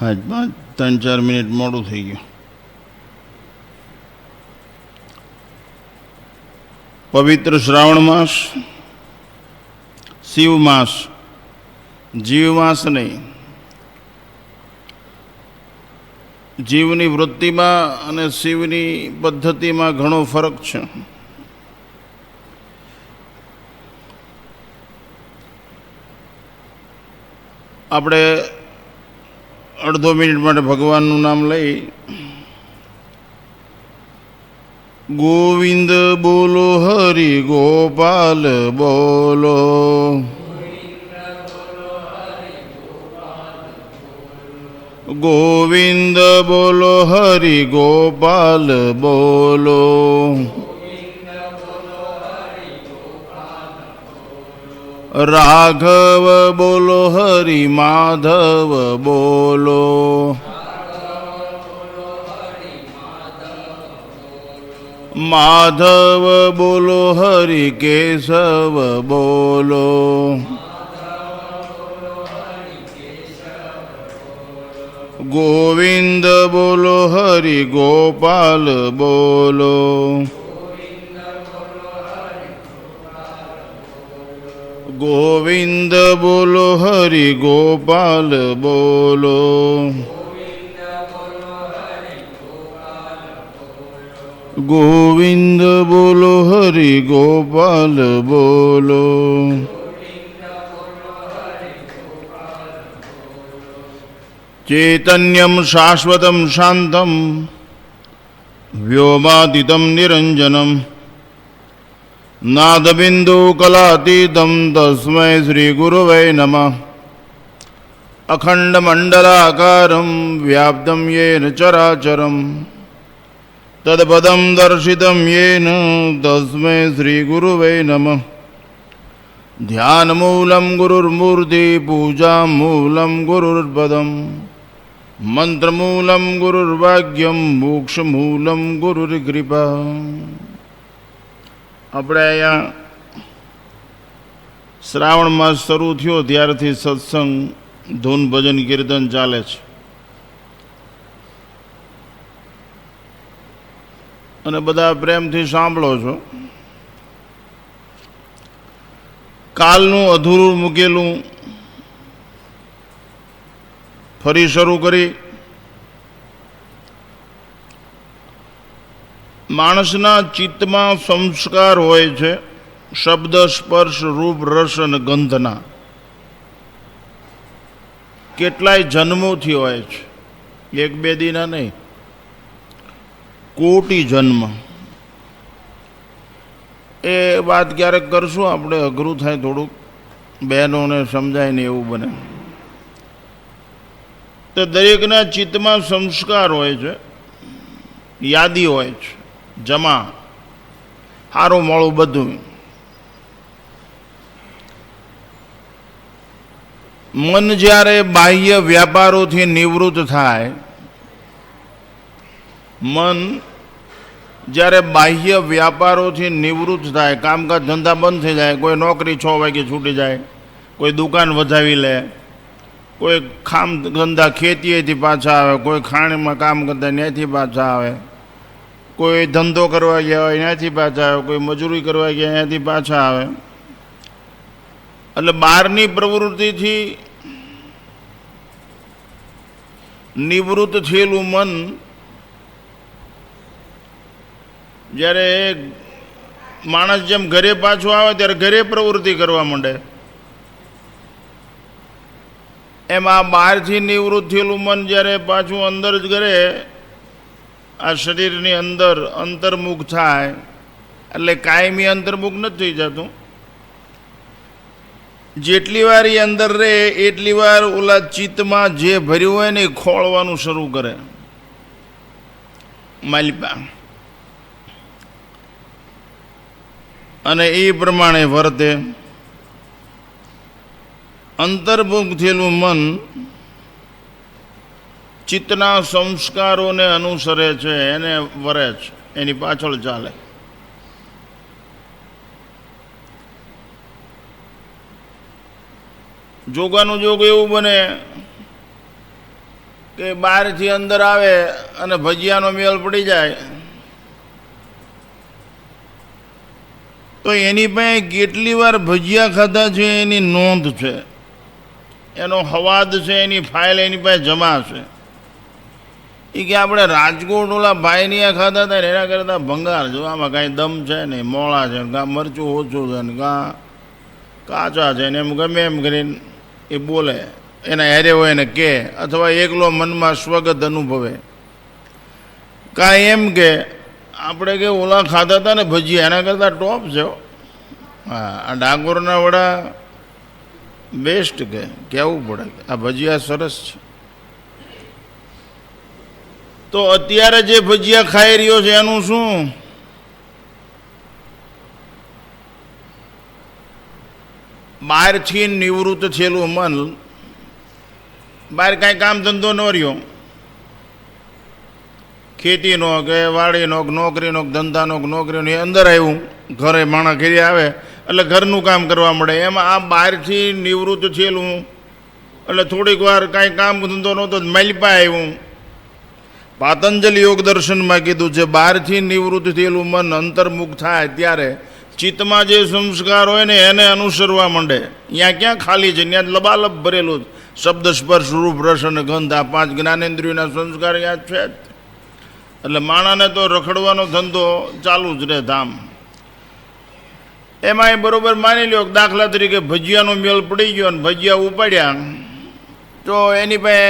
આજ 3-4 મિનિટ મોડું થઈ ગયું. પવિત્ર શ્રાવણ માસ, શિવ માસ, જીવ માસ નહીં. જીવની વૃત્તિમાં અને શિવની પદ્ધતિમાં ઘણો ફરક છે. આપણે અડધો મિનિટ માટે ભગવાનનું નામ લઈ ગોવિંદ બોલો, હરિ ગોપાલ બોલો, ગોવિંદ બોલો, હરિ ગોપાલ બોલો, રાઘવ બોલો, હરિ માધવ બોલો, માધવ બોલો, હરિ કેશવ બોલો, ગોવિંદ બોલો, હરિ ગોપાલ બોલો, ગોવિંદ બોલો, હરિ ગોપાલ બોલો, ગોવિંદ બોલો, હરિ ગોપાલ બોલો, ચૈતન્યમ શાશ્વતમ શાંતમ વ્યોમાતીતમ નિરંજનમ નાદબિંદુ કલાતીતમ તસ્મૈ શ્રી ગુરવે નમઃ. અખંડમંડલાકારમ વ્યાપ્તમ યેન ચરાચરમ તદપદમ દર્શિતમ યેન તસ્મૈ શ્રી ગુરવે નમઃ. ધ્યાનમૂલમ ગુરુર્મૂર્તિ પૂજામૂલમ ગુરુર્પદમ મંત્રમૂલમ ગુરુર્વાક્યમ મોક્ષમૂલમ ગુરુર્કૃપા. આપણે અહીંયા શ્રાવણ માસ શરૂ થયો ત્યારથી સત્સંગ, ધૂન, ભજન, કીર્તન ચાલે છે. અને બધા પ્રેમથી સાંભળો છો. કાલનું અધૂરું મૂકેલું ફરી શરૂ કરી માણસના ચિત્તમાં સંસ્કાર હોય છે, શબ્દ, સ્પર્શ, રૂપ, રસ અને ગંધના. કેટલાય જન્મોથી હોય છે, એક બે દીના નહીં, કોટી જન્મ. એ વાત ક્યારેક કરશું આપણે, અઘરું થાય થોડુંક, બહેનોને સમજાય ને એવું બને. તો દરેકના ચિત્તમાં સંસ્કાર હોય છે, યાદી હોય છે, જમા, સારું મોડું બધું. મન જ્યારે બાહ્ય વ્યાપારોથી નિવૃત્ત થાય, મન જ્યારે બાહ્ય વ્યાપારોથી નિવૃત્ત થાય, કામકાજ ધંધા બંધ થઈ જાય, કોઈ નોકરી 6 વાગે છૂટી જાય, કોઈ દુકાન વધાવી લે, કોઈ કામ ધંધા ખેતીએથી પાછા આવે, કોઈ ખાણીમાં કામ કરતા ત્યાંથી પાછા આવે, કોઈ ધંધો કરવા ગયા હોય ત્યાંથી પાછા આવે, કોઈ મજૂરી કરવા ગયા ત્યાંથી પાછા આવે. એટલે બહારની પ્રવૃત્તિથી નિવૃત્ત થયેલું મન જ્યારે માણસ જેમ ઘરે પાછો આવે ત્યારે ઘરે પ્રવૃત્તિ કરવા માંડે. એમાં બહારથી નિવૃત્ત થયેલું મન જ્યારે પાછું અંદર જ ઘરે આ શરીરની અંદર અંતર્મુખ થાય, એટલે કાયમી અંતર્મુખ નથી થઈ જતું. જેટલી વાર એ અંદર રહે એટલી વાર ઓલા ચિત્તમાં જે ભર્યું હોય ને એ ખોળવાનું શરૂ કરે, માલિપા. અને એ પ્રમાણે વર્તે. અંતર્મુખ થયેલું મન ચિત્તના સંસ્કારોને અનુસરે છે, એને વરે છે, એની પાછળ ચાલે. જોગાનું જોગ એવું બને કે બહારથી અંદર આવે અને ભજીયાનો મેળ પડી જાય તો એની પાસે કેટલી વાર ભજીયા ખાધા છે એની નોંધ છે, એનો હવાદ છે, એની ફાઇલ એની પાસે જમા છે. એ કે આપણે રાજકોટ ઓલા ભાઈની આ ખાધા હતા ને એના કરતાં ભંગાર જો, આમાં કાંઈ દમ છે ને, મોળા છે ને, કાં મરચું ઓછું છે ને, કાં કાચા છે ને, એમ ગમે એમ કરીને એ બોલે, એના હેરે હોય એને કહે, અથવા એકલો મનમાં સ્વગત અનુભવે. કાંઈ એમ કે આપણે કે ઓલા ખાધા હતા ને ભજીયા એના કરતાં ટોપ છે. હા, આ ડાકોરના વડા બેસ્ટ કે કહેવું પડે કે આ ભજીયા સરસ છે. તો અત્યારે જે ભજીયા ખાઈ રહ્યો છે એનું શું? બહારથી નિવૃત્ત થયેલું મન, બહાર કાંઈ કામ ધંધો ન રહ્યો, ખેતીનો કે વાડીનો કે નોકરીનો કે ધંધાનો કે નોકરીનો, એ અંદર આવ્યું, ઘરે માણસ ઘરે આવે એટલે ઘરનું કામ કરવા મળે. એમાં આ બહારથી નિવૃત્ત થયેલું એટલે થોડીક વાર કાંઈ કામ ધંધો નહોતો, માલિપા આવ્યું. પાતંજલિ યોગ દર્શનમાં કીધું છે બહારથી નિવૃત્ત થયેલું મન અંતર્મુખ થાય ત્યારે ચિત્તમાં જે સંસ્કાર હોય ને એને અનુસરવા માંડે. ત્યાં ક્યાં ખાલી છે, ત્યાં લબાલબ ભરેલું શબ્દ સ્પર્શ રૂપ રસ અને ગંધ, આ 5 જ્ઞાનેન્દ્રિયોના સંસ્કાર યાદ છે જ. એટલે માણાને તો રખડવાનો ધંધો ચાલુ જ રહે ધામ. એમાં એ બરોબર માની લ્યો, દાખલા તરીકે ભજીયાનો મેળ પડી ગયો અને ભજીયા ઉપાડ્યા તો એની પાસે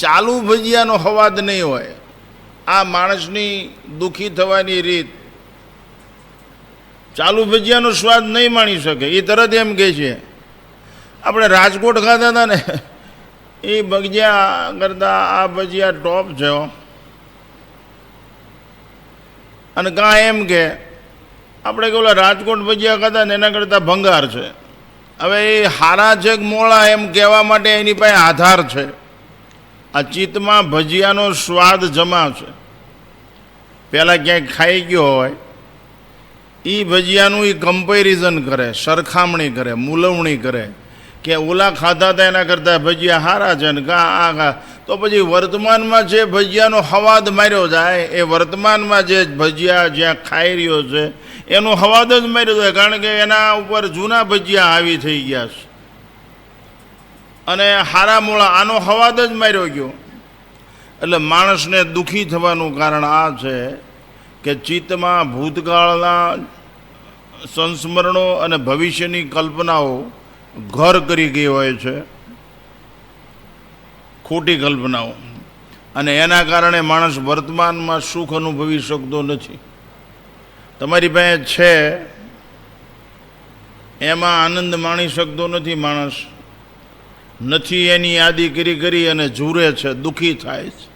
ચાલુ ભજીયાનો હવાદ નહીં હોય. આ માણસની દુઃખી થવાની રીત, ચાલુ ભજીયાનો સ્વાદ નહીં માણી શકે. એ તરત એમ કહે છે આપણે રાજકોટ ખાતા હતા ને એ ભજીયા કરતાં આ ભજીયા ટોપ છે. અને કાં એમ કે આપણે કે ઓલા રાજકોટ ભજીયા ખાતા ને એના કરતાં ભંગાર છે. હવે એ હારા છે કે મોળા એમ કહેવા માટે એની પાસે આધાર છે. આ ચિત્તમાં ભજીયાનો સ્વાદ જમા છે. પહેલાં ક્યાંક ખાઈ ગયો હોય એ ભજીયાનું એ કમ્પેરિઝન કરે, સરખામણી કરે, મૂલવણી કરે કે ઓલા ખાધા હતા એના કરતાં ભજીયા સારા છે ને કાં આ ખા. તો પછી વર્તમાનમાં જે ભજીયાનો હવાદ માર્યો જાય એ વર્તમાનમાં જે ભજીયા જ્યાં ખાઈ રહ્યો છે એનો હવાદ જ માર્યો જાય, કારણ કે એના ઉપર જૂના ભજીયા હાવી થઈ ગયા છે અને હારા મોળા આનો હવાદ જ માર્યો ગયો. એટલે માણસને દુઃખી થવાનું કારણ આ છે કે ચિત્તમાં ભૂતકાળના સંસ્મરણો અને ભવિષ્યની કલ્પનાઓ ઘર કરી ગઈ હોય છે, ખોટી કલ્પનાઓ, અને એના કારણે માણસ વર્તમાનમાં સુખ અનુભવી શકતો નથી. તમારી પાસે છે એમાં આનંદ માણી શકતો નથી માણસ. નથી એની યાદી કરી અને ઝૂરે છે, દુઃખી થાય છે.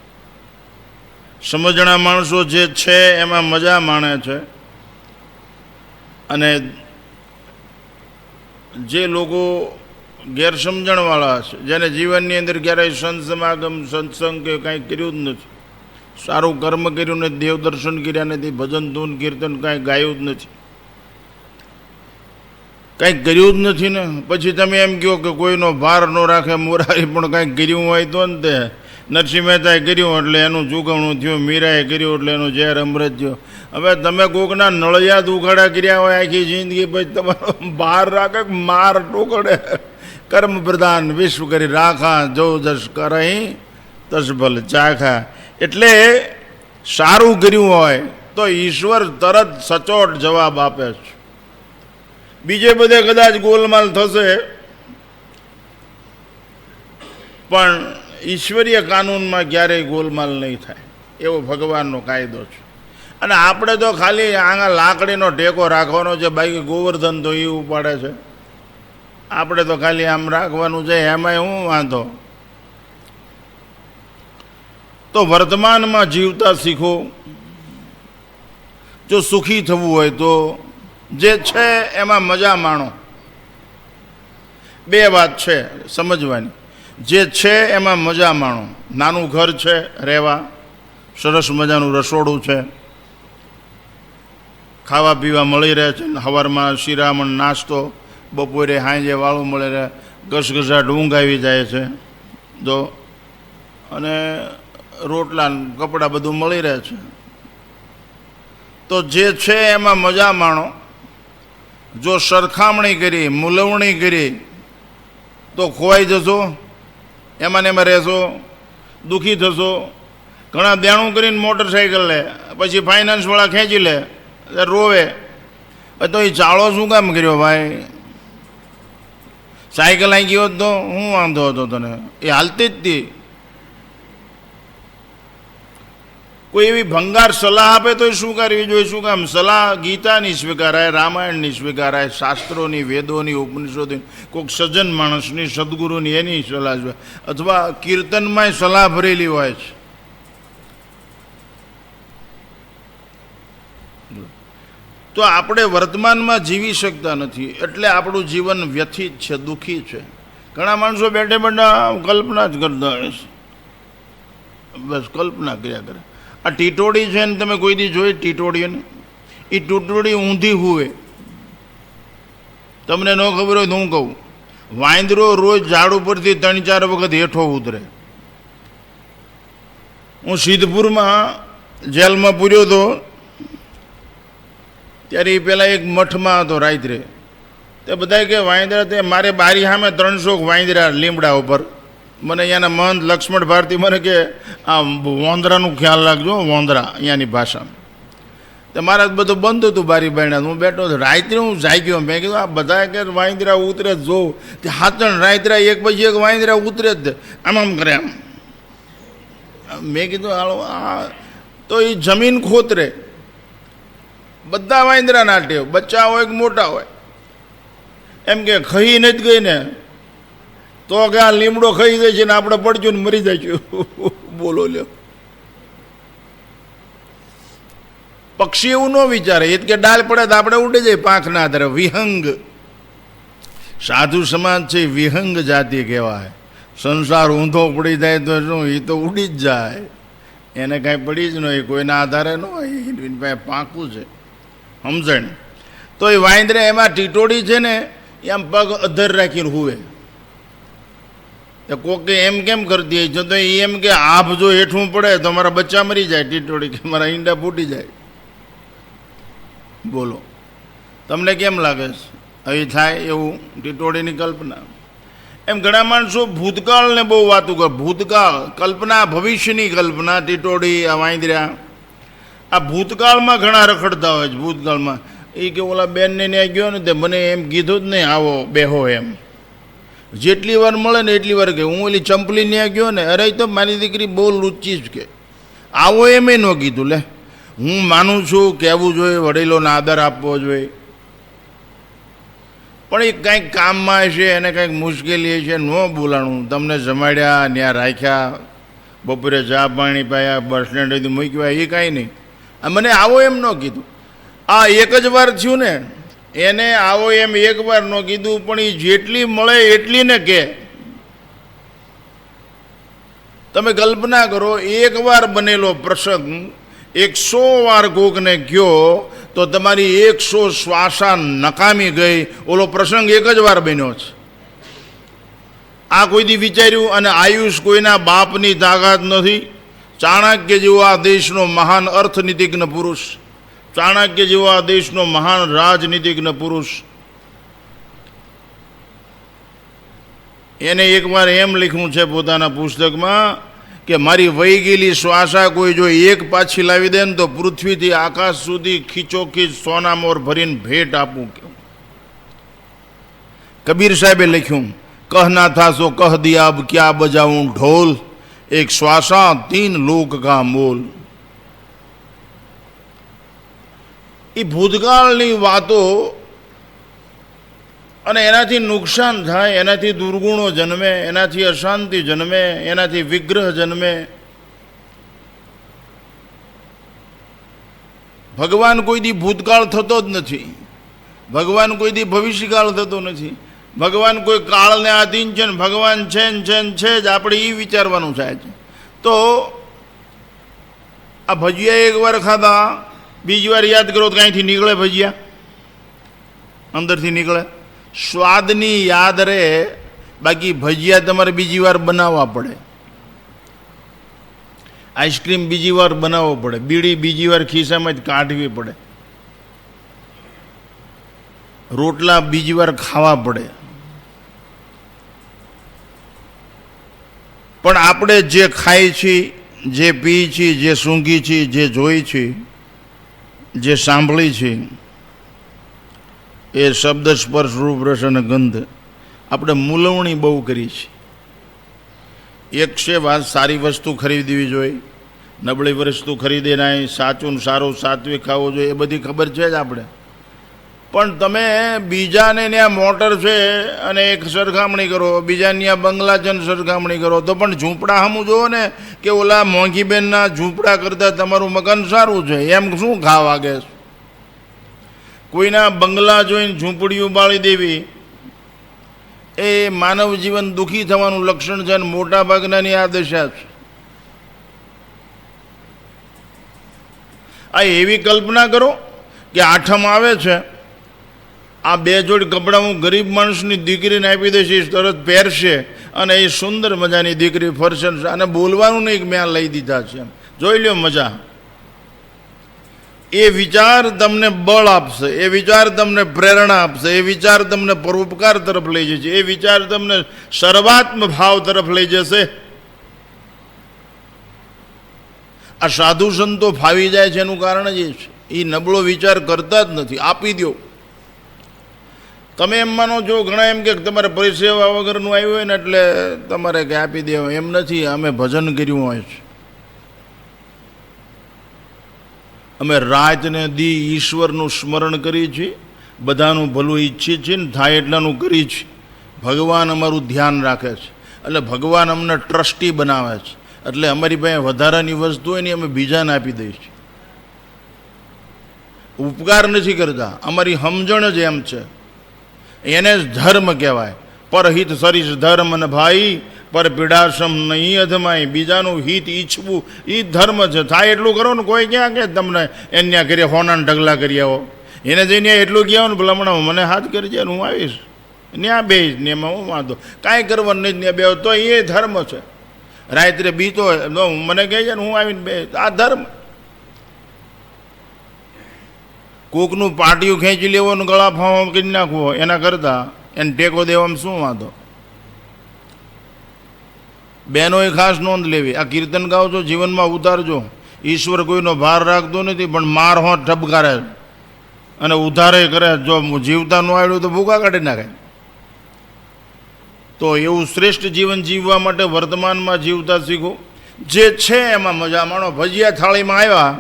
સમજણા માણસો જે છે એમાં મજા માણે છે, અને જે લોકો ગેરસમજણવાળા છે, જેને જીવનની અંદર ક્યારેય સંત સમાગમ સત્સંગ કે કાંઈ કર્યું જ નથી, સારું કર્મ કર્યું નથી, દેવ દર્શન કર્યા નથી, ભજન ધૂન કીર્તન કાંઈ ગાયું જ નથી, કાંઈક કર્યું જ નથી ને પછી તમે એમ કહો કે કોઈનો ભાર ન રાખે. મોરારી પણ કાંઈક કર્યું હોય તો ને તે નરસિંહ મહેતાએ કર્યું એટલે એનું ચૂકવણું થયું, મીરાએ કર્યું એટલે એનું ઝેર અમૃત થયો. હવે તમે કોકના નળિયા ઉઘાડા કર્યા હોય આખી જિંદગી, પછી તમારો ભાર રાખે માર ટોકડે. કર્મ પ્રધાન વિશ્વ કરી રાખા, જો જશ કરહી તસભલ ચાખા. એટલે સારું કર્યું હોય તો ઈશ્વર તરત સચોટ જવાબ આપે છે. બીજે બધે કદાચ ગોલમાલ થશે પણ ઈશ્વરીય કાનૂનમાં ક્યારેય ગોલમાલ નહીં થાય, એવો ભગવાનનો કાયદો છે. અને આપણે તો ખાલી આના લાકડીનો ટેકો રાખવાનો છે, બાકી ગોવર્ધન તો એ ઉપાડે છે. આપણે તો ખાલી આમ રાખવાનું છે, એમાંય હું વાંધો. તો વર્તમાનમાં જીવતા શીખો. જો સુખી થવું હોય તો જે છે એમાં મજા માણો. 2 વાત છે સમજવાની. જે છે એમાં મજા માણો. નાનું ઘર છે રહેવા, સરસ મજાનું રસોડું છે, ખાવા પીવા મળી રહે છે, સવારમાં શિરામણ નાસ્તો, બપોરે સાંજે વાળું મળે રહે, ઘસઘસાટ ઊંઘ આવી જાય છે. જો અને રોટલા કપડાં બધું મળી રહે છે. તો જે છે એમાં મજા માણો. જો સરખામણી કરી, મૂલવણી કરી તો ખોવાઈ જશો, એમાં ને એમાં રહેશો, દુઃખી થશો. ઘણા દેણું કરીને મોટરસાઇકલ લે, પછી ફાઇનાન્સવાળા ખેંચી લે, રોવે, તો એ ચાળો શું કામ કર્યો ભાઈ? સાયકલ આવી ગયો તો હું વાંધો હતો તને? એ હાલતી જ હતી. કોઈ એવી ભંગાર સલાહ આપે તો શું કરવી જોઈએ? શું કામ? સલાહ ગીતાની સ્વીકારાય, રામાયણની સ્વીકારાય, શાસ્ત્રોની, વેદોની, ઉપનિષદોની, કોઈક સજ્જન માણસની, સદગુરુની, એની સલાહ જોઈએ. અથવા કીર્તનમાંય સલાહ ભરેલી હોય છે. તો આપણે વર્તમાનમાં જીવી શકતા નથી, એટલે આપણું જીવન વ્યથિત છે, દુઃખી છે. ઘણા માણસો બેઠે બેઠા કલ્પના જ કરતા હોય છે, બસ કલ્પના કર્યા કરે. આ ટીટોડી છે ને, તમે કોઈ દી જોઈ ટીટોડીને? એ ટીટોડી ઊંધી હુવે. તમને ન ખબર હોય તો હું કહું, વાંદરો રોજ ઝાડ ઉપરથી 3-4 વખત હેઠો ઉતરે. હું સિદ્ધપુરમાં જેલમાં પૂર્યો હતો ત્યારે એ પહેલાં એક મઠમાં હતો રાત્રે. તે બધા કે વાંદરા, તે મારે બારી સામે 300 વાંદરા લીમડા ઉપર. મને અહીંયાના મહંત લક્ષ્મણ ભારતી મને કે આ વોંદરાનું ખ્યાલ રાખજો, વોંદરા અહીંયાની ભાષામાં. તો મારા બધું બંધ હતું બારી બાયણા. હું બેઠો હતો. રાત્રે હું જાગ્યો. મેં કીધું આ બધા કે વાંદરા ઉતરે જ જોઉં. તે હાથણ રાત્રા એક પછી એક વાંદરા ઉતરે જ, આમ આમ કરે આમ. મેં કીધું હાલો આ તો એ જમીન ખોતરે. બધા વાંદરા ના ટેવ, બચ્ચા હોય કે મોટા હોય. એમ કે ખાઈ નથી ગઈ ને તો કે આ લીમડો ખાઈ જાય છે ને આપણે પડશું ને મરી જઈશું. બોલો લ્યો. પક્ષી એવું ન વિચારે, એ કે ડાળ પડે તો આપણે ઉડી જાય પાંખ ના આધારે. વિહંગ સાધુ સમાજ છે, વિહંગ જાતિ કહેવાય. સંસાર ઊંધો પડી જાય તો શું, એ તો ઉડી જ જાય, એને કાંઈ પડી જ નહીં, કોઈના આધારે ન હોય, એની પાસે પાંખું છે. સમજણ? તો એ વાંદરે એમાં ટીટોડી છે ને, એમ પગ અધર રાખીને હુવે. કોકે એમ કેમ કરતી હોય છે? તો એમ કે આભ જો હેઠું પડે તો મારા બચ્ચા મરી જાય, ટીટોડી કે મારા ઈંડા ફૂટી જાય. બોલો, તમને કેમ લાગે છે અહીં થાય એવું ટીટોડીની કલ્પના? એમ ઘણા માણસો ભૂતકાળને બહુ વાતું કરે. ભૂતકાળ કલ્પના, ભવિષ્યની કલ્પના. ટીટોડી, આ વાંદરા આ ભૂતકાળમાં ઘણા રખડતા હોય છે. ભૂતકાળમાં એ કે ઓલા બેનને ત્યાં ગયો ને તે મને એમ કીધું જ નહીં આવો બેહો એમ. જેટલી વાર મળે ને એટલી વાર કે હું ઓલી ચંપલી ત્યાં ગયો ને, અરે તો મારી દીકરી બહુ લુચ્ચી જ કે આવો એમ ન કીધું. લે, હું માનું છું કહેવું જોઈએ, વડીલોને આદર આપવો જોઈએ, પણ એ કંઈક કામમાં છે, એને કંઈક મુશ્કેલી છે, ન બોલાણું. તમને જમાડ્યા, ત્યાં રાખ્યા, બપોરે ચા પાણી પાયા, બસ સ્ટેન્ડેથી મૂક્યા, એ કાંઈ નહીં. મને આવો એમ ન કીધું. આ એક જ વાર થયું ને, એને આવો એમ એક વાર ન કીધું, પણ એ જેટલી મળે એટલી ને કે. તમે કલ્પના કરો, એક વાર બનેલો પ્રસંગ 100 વાર કોકને કયો તો તમારી 100 શ્વાસા નકામી ગઈ. ઓલો પ્રસંગ એક જ વાર બન્યો છે. આ કોઈ દી વિચાર્યું? અને આયુષ કોઈના બાપની તાકાત નથી. ચાણક્ય જેવો આ દેશનો મહાન અર્થનીતિજ્ઞ પુરુષ, ચાણક્ય જેવો આ દેશનો મહાન રાજનીતિજ્ઞ પુરુષ, એને એકવાર એમ લખ્યું છે પોતાના પુસ્તકમાં કે મારી વહી ગયેલી શ્વાસા કોઈ જો એક પાછી લાવી દે ને તો પૃથ્વીથી આકાશ સુધી ખીચોખીચ સોનામોર ભરીને ભેટ આપું. કબીર સાહેબે લખ્યું, કહના થા સો કહ દિયા અબ ક્યા બજાઉં ઢોલ, એક શ્વાસા 3 લોક કા મોલ. એ ભૂતકાળની વાતો, અને એનાથી નુકસાન થાય, એનાથી દુર્ગુણો જન્મે, એનાથી અશાંતિ જન્મે, એનાથી વિગ્રહ જન્મે. ભગવાન કોઈ દી ભૂતકાળ થતો જ નથી. ભગવાન કોઈ દી ભવિષ્યકાળ થતો નથી. ભગવાન કોઈ કાળને આધીન છે ને ભગવાન છે ને છે ને છે જ, આપણે એ વિચારવાનું થાય છે. તો આ ભજીયા એક વાર ખાધા, બીજી વાર યાદ કરો તો કાંઈથી નીકળે? ભજીયા અંદરથી નીકળે. સ્વાદની યાદ રહે, બાકી ભજીયા તમારે બીજી વાર બનાવવા પડે. આઈસ્ક્રીમ બીજી વાર બનાવવો પડે, બીડી બીજી વાર ખિસ્સામાં જ કાઢવી પડે, રોટલા બીજી વાર ખાવા પડે. પણ આપણે જે ખાઈ છીએ, જે પી છીએ, જે સૂંઘી છીએ, જે જોઈ છીએ, જે સાંભળી છે, એ શબ્દ સ્પર્શ રૂપ રસ અને ગંધ આપણે મૂલવણી બહુ કરી છે. એક છે વાત, સારી વસ્તુ ખરીદવી જોઈએ, નબળી વસ્તુ ખરીદે નહીં, સાચું ને સારું સાત્વિક ખાવું જોઈએ, એ બધી ખબર છે જ આપણે. પણ તમે બીજાને ત્યાં મોટર છે અને એક સરખામણી કરો, બીજાને ત્યાં બંગલા છે ને સરખામણી કરો, તો પણ ઝૂંપડા હમું જુઓ ને કે ઓલા મોંઘીબેનના ઝૂંપડા કરતાં તમારું મકાન સારું છે, એમ શું ઘા વાગે? કોઈના બંગલા જોઈને ઝૂંપડીઓ બાળી દેવી એ માનવ જીવન દુઃખી થવાનું લક્ષણ છે, અને મોટા ભાગનાની આ દશા છે. આ એવી કલ્પના કરો કે આઠમ આવે છે, આ 2 જોડી કપડાં હું ગરીબ માણસની દીકરીને આપી દઈશ, તરત પહેરશે અને એ સુંદર મજાની દીકરી ફરશે, અને બોલવાનું નહીં કે મેં આ લઈ દીધા છે, જોઈ લ્યો મજા. એ વિચાર તમને બળ આપશે, એ વિચાર તમને પ્રેરણા આપશે, એ વિચાર તમને પરોપકાર તરફ લઈ જશે, એ વિચાર તમને સર્વાત્મ ભાવ તરફ લઈ જશે. આ સાધુ સંતો ફાવી જાય છે એનું કારણ જ એ છે, એ નબળો વિચાર કરતા જ નથી, આપી દો. તમે એમ માનો છો, ઘણા એમ કે તમારે પરિસેવા વગરનું આવ્યું હોય ને એટલે તમારે કે આપી દેવા, એમ નથી. અમે ભજન કર્યું હોય છે, અમે રાત ને દી ઈશ્વરનું સ્મરણ કરીએ છીએ, બધાનું ભલું ઈચ્છીએ છીએ ને થાય એટલાનું કરીએ છીએ. ભગવાન અમારું ધ્યાન રાખે છે, એટલે ભગવાન અમને ટ્રસ્ટી બનાવે છે, એટલે અમારી પાસે વધારાની વસ્તુ હોય ને અમે બીજાને આપી દઈએ છીએ. ઉપકાર નથી કરતા, અમારી સમજણ જ એમ છે. એને જ ધર્મ કહેવાય. પરહિત સરીશ ધર્મ ને ભાઈ, પર પીડાશમ નહીં અધમાય. બીજાનું હિત ઈચ્છવું એ ધર્મ છે. થાય એટલું કરો ને. કોઈ ક્યાં કે તમને એન્યા કરીએ હોનાને ઢગલા કરી આવો, એને જઈને એટલું કહેવાનું ભલામણ મને હાથ કરી જાય, હું આવીશ ત્યાં બેસ ને, એમાં હું વાંધો કાંઈ કરવાનું નહીં, ત્યાં બે તો એ ધર્મ છે. રાત્રે બીતો મને કહે છે ને હું આવીને બે, આ ધર્મ. કોકનું પાટિયું ખેંચી લેવાનું, ગળા ફાંવા કરી નાખવો, એના કરતાં એને ટેકો દેવામાં શું વાંધો? બહેનોએ ખાસ નોંધ લેવી, આ કીર્તન ગાઓ છો જીવનમાં ઉતારજો. ઈશ્વર કોઈનો ભાર રાખતો નથી, પણ માર હોત ઠપકારે અને ઉધારે કરે. જો જીવતા ન આવડ્યું તો ભૂકા કાઢી નાખે. તો એવું શ્રેષ્ઠ જીવન જીવવા માટે વર્તમાનમાં જીવતા શીખો. જે છે એમાં મજા માણો. ભજીયા થાળીમાં આવ્યા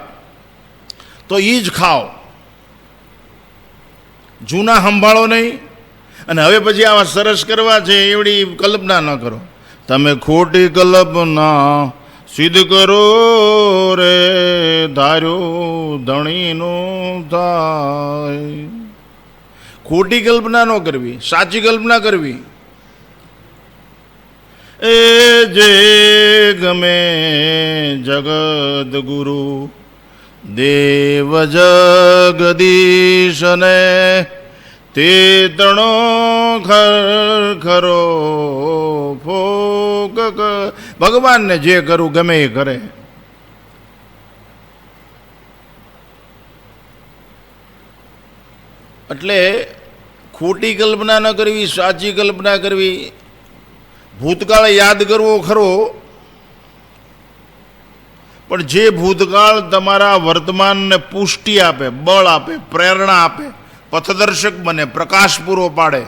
તો એ જ ખાઓ, જૂના સંભાળો નહીં. અને હવે પછી આવા સરસ કરવા છે એવડી કલ્પના ન કરો. તમે ખોટી કલ્પના સિદ્ધ કરો રે, ધાર્યો ધણીનું થાય. ખોટી કલ્પના ન કરવી, સાચી કલ્પના કરવી. એ જે ગમે જગદ ગુરુ દેવ જગદીશને, તે તણો ખરો ફોક. ભગવાનને જે કરું ગમે એ કરે. એટલે ખોટી કલ્પના ન કરવી, સાચી કલ્પના કરવી. ભૂતકાળ યાદ કરવો ખરો, પણ જે ભૂતકાળ તમારા વર્તમાનને પુષ્ટિ આપે, બળ આપે, પ્રેરણા આપે, પથદર્શક બને, પ્રકાશ પૂરો પાડે,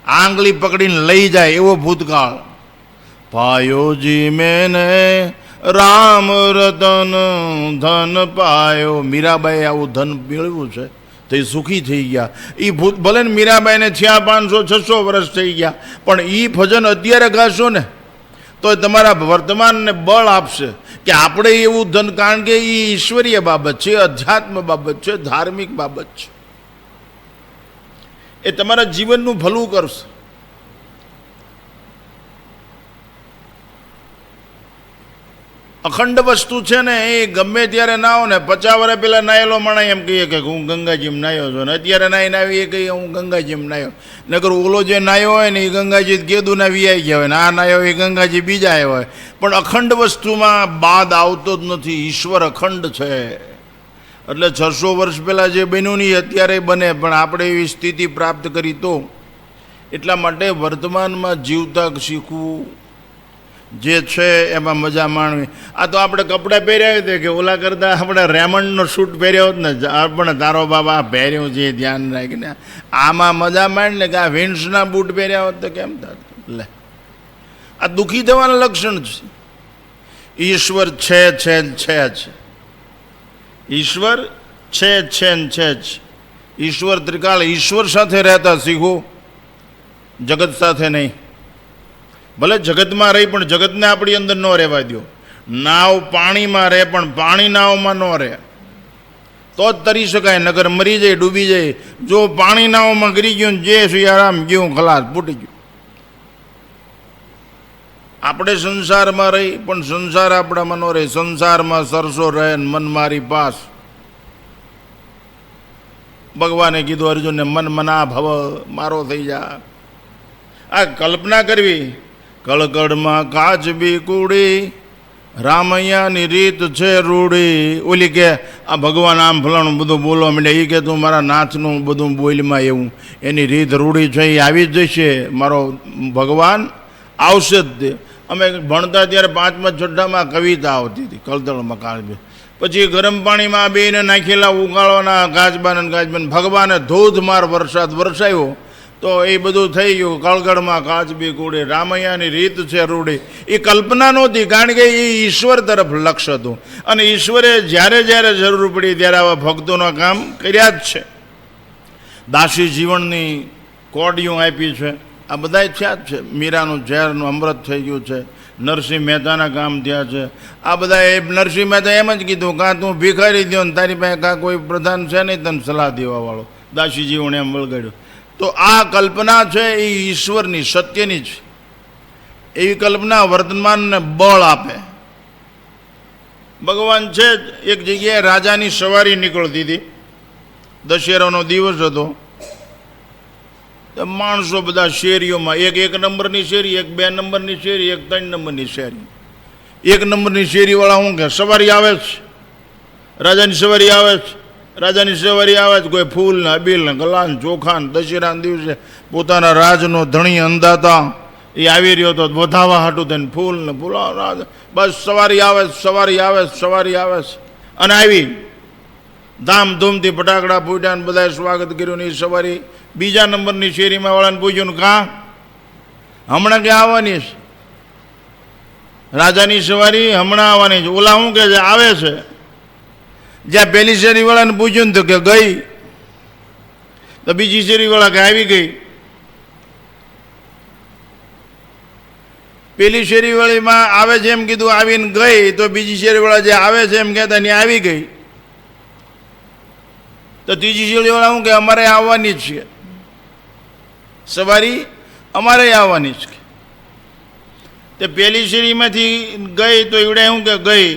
આંગળી પકડીને લઈ જાય એવો ભૂતકાળ. પાયોજી મેને રામ રતન ધન પાયો. મીરાબાઈએ આવું ધન મેળવ્યું છે તો એ સુખી થઈ ગયા. એ ભૂત ભલે ને મીરાબાઈને 500-600 વર્ષ થઈ ગયા, પણ એ ભજન અત્યારે ગાશો ને તો તમારા વર્તમાનને બળ આપશે કે આપણે એવું ધન. કારણ કે એ ઈશ્વરીય બાબત છે, અધ્યાત્મ બાબત છે, ધાર્મિક બાબત છે. એ તમારા જીવનનું ભલું કરશે. અખંડ વસ્તુ છે ને એ ગમે ત્યારે નાહો ને 50 વર્ષ પહેલાં નાહેલો માણસ એમ કહીએ કે હું ગંગાજીમાં નાહ્યો છું ને અત્યારે નાહીને આવી એ કહીએ હું ગંગાજીમાં નાહ્યો. નકર ઓલો જે નાહ્યો હોય ને એ ગંગાજી કેદુના વીઆઈ ગયા હોય ને આ નાહ્યો એ ગંગાજી બીજા આવ્યા હોય. પણ અખંડ વસ્તુમાં બાદ આવતો જ નથી. ઈશ્વર અખંડ છે. એટલે 600 વર્ષ પહેલાં જે બન્યું નહીં અત્યારે બને, પણ આપણે એવી સ્થિતિ પ્રાપ્ત કરી તો. એટલા માટે વર્તમાનમાં જીવતા શીખવું, જે છે એમાં મજા માણવી. આ તો આપણે કપડાં પહેર્યા હોય કે ઓલા કરતાં આપણે રેમન્ડનો શૂટ પહેર્યો હોત ને, પણ તારો બાબા પહેર્યું છે ધ્યાન રાખીને આમાં મજા માંડ ને કે આ વિન્સના બૂટ પહેર્યા હોત તો કેમ થાત. લે આ દુઃખી થવાના લક્ષણ છે. ઈશ્વર છે જ. ઈશ્વર છે જ. ઈશ્વર ત્રિકાળ. ઈશ્વર સાથે રહેતા શીખો, જગત સાથે નહીં. ભલે જગતમાં રહી પણ જગતને આપણી અંદર ન રહેવા દો. નાવ પાણીમાં રહે પણ પાણી નાવમાં ન રહે તો જ તરી શકાય, નગર મરી જાય, ડૂબી જાય. જો પાણી નાવમાં ગરી ગયું જે સિયારામ ગયું ખલાસ ફૂટી ગયું. આપણે સંસારમાં રહી પણ સંસાર આપણામાં ન રહે. સંસારમાં સરસો રહે મન મારી પાસ. ભગવાને કીધું અર્જુનને મન મના ભવ, મારો થઈ જા. આ કલ્પના કરવી. કળકળમાં કાચબી કુડી, રામૈયાની રીત છે રૂડી. ઓલી કે આ ભગવાન આમ ફલાણું બધું બોલવા માંડે, એ કે તું મારા નાથનું બધું બોલમાં એવું એની રીત રૂડી છે એ આવી જ જશે. મારો ભગવાન આવશે જ તે. અમે ભણતા ત્યારે 5મા 6ઠામાં કવિતા આવતી હતી કળતળમાં કાચબી. પછી ગરમ પાણીમાં બેને નાખેલા ઉકાળવાના કાચબાને ભગવાને ધોધમાર વરસાદ વરસાવ્યો તો એ બધું થઈ ગયું. કળકળમાં કાચબી કુડી, રામૈયાની રીત છે રૂડી. એ કલ્પના નહોતી, કારણ કે એ ઈશ્વર તરફ લક્ષ્ય હતું. અને ઈશ્વરે જ્યારે જ્યારે જરૂર પડી ત્યારે આવા ભક્તોના કામ કર્યા જ છે. દાસી જીવનની કોડિયું આપી છે. આ બધા થયા જ છે. મીરાનું ઝેરનું અમૃત થઈ ગયું છે. નરસિંહ મહેતાના કામ થયા છે. આ બધા એ નરસિંહ મહેતા એમ જ કીધું કાં તું ભિખારી દો ને તારી પાસે કાં કોઈ પ્રધાન છે નહીં તને સલાહ દેવાવાળો. દાસી જીવન એમ વળગાડ્યું. તો આ કલ્પના છે એ ઈશ્વરની, સત્યની છે. એવી કલ્પના વર્તમાનને બળ આપે. ભગવાન છે જ. એક જગ્યાએ રાજાની સવારી નીકળતી હતી. દશેરાનો દિવસ હતો. માણસો બધા શેરીઓમાં, એક નંબરની શેરી, એક 2 નંબરની શેરી, એક 3 નંબરની શેરી. 1 નંબરની શેરીવાળા શું કે સવારી આવે છે, રાજાની સવારી આવે છે, રાજાની સવારી આવે છે. કોઈ ફૂલ ને અબીલ ને ગલાન ચોખા દશેરાના દિવસે પોતાના રાજનો ધણી અંદાતા એ આવી રહ્યો હતો વધાવા હાટું થઈને ફૂલ ને ફૂલા રાજ બસ સવારી આવે છે. અને આવી ધામધૂમથી ફટાકડા ફૂટ્યા ને બધાએ સ્વાગત કર્યું ને એ સવારી બીજા નંબરની શેરીમાં વાળાને પૂછ્યું ને કાં હમણાં ક્યાં આવવાની છે? રાજાની સવારી હમણાં આવવાની છે. ઓલા શું કે છે આવે છે. જ્યાં પહેલી શેરીવાળાને પૂછ્યું ને તો કે ગઈ. તો બીજી શેરીવાળા કે આવી ગઈ. પેલી શેરીવાળીમાં આવે છે એમ કીધું આવીને ગઈ, તો બીજી શેરીવાળા જે આવે છે એમ કહેતા ને આવી ગઈ. તો ત્રીજી શેરીવાળા શું કે અમારે આવવાની જ છે સવારી, અમારે આવવાની છે. તે પહેલી શેરીમાંથી ગઈ તો એવડે શું કે ગઈ.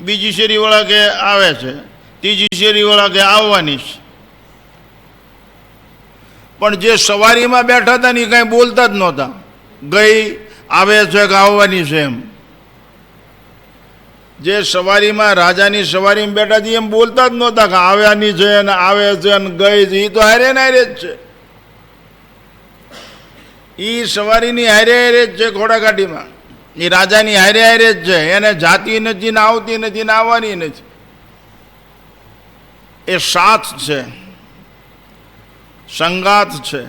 બીજી શેરીવાળા કે આવે છે, ત્રીજી શેરીવાળા કે આવવાની છે. પણ જે સવારીમાં બેઠા હતા ને એ કાંઈ બોલતા જ નહોતા. ગઈ, આવે છે કે આવવાની છે એમ. જે સવારીમાં રાજાની સવારીમાં બેઠા હતી એમ બોલતા જ નહોતા કે આવવાની છે ને આવે છે ને ગઈ છે. એ તો હારે ને હારે જ છે. એ સવારીની હારે જ છે. ઘોડાગાડીમાં એ રાજાની હારે જ છે. એને જાતી નથી ને આવતી નથી ને આવવાની નથી. એ સાથ છે, સંગાત છે.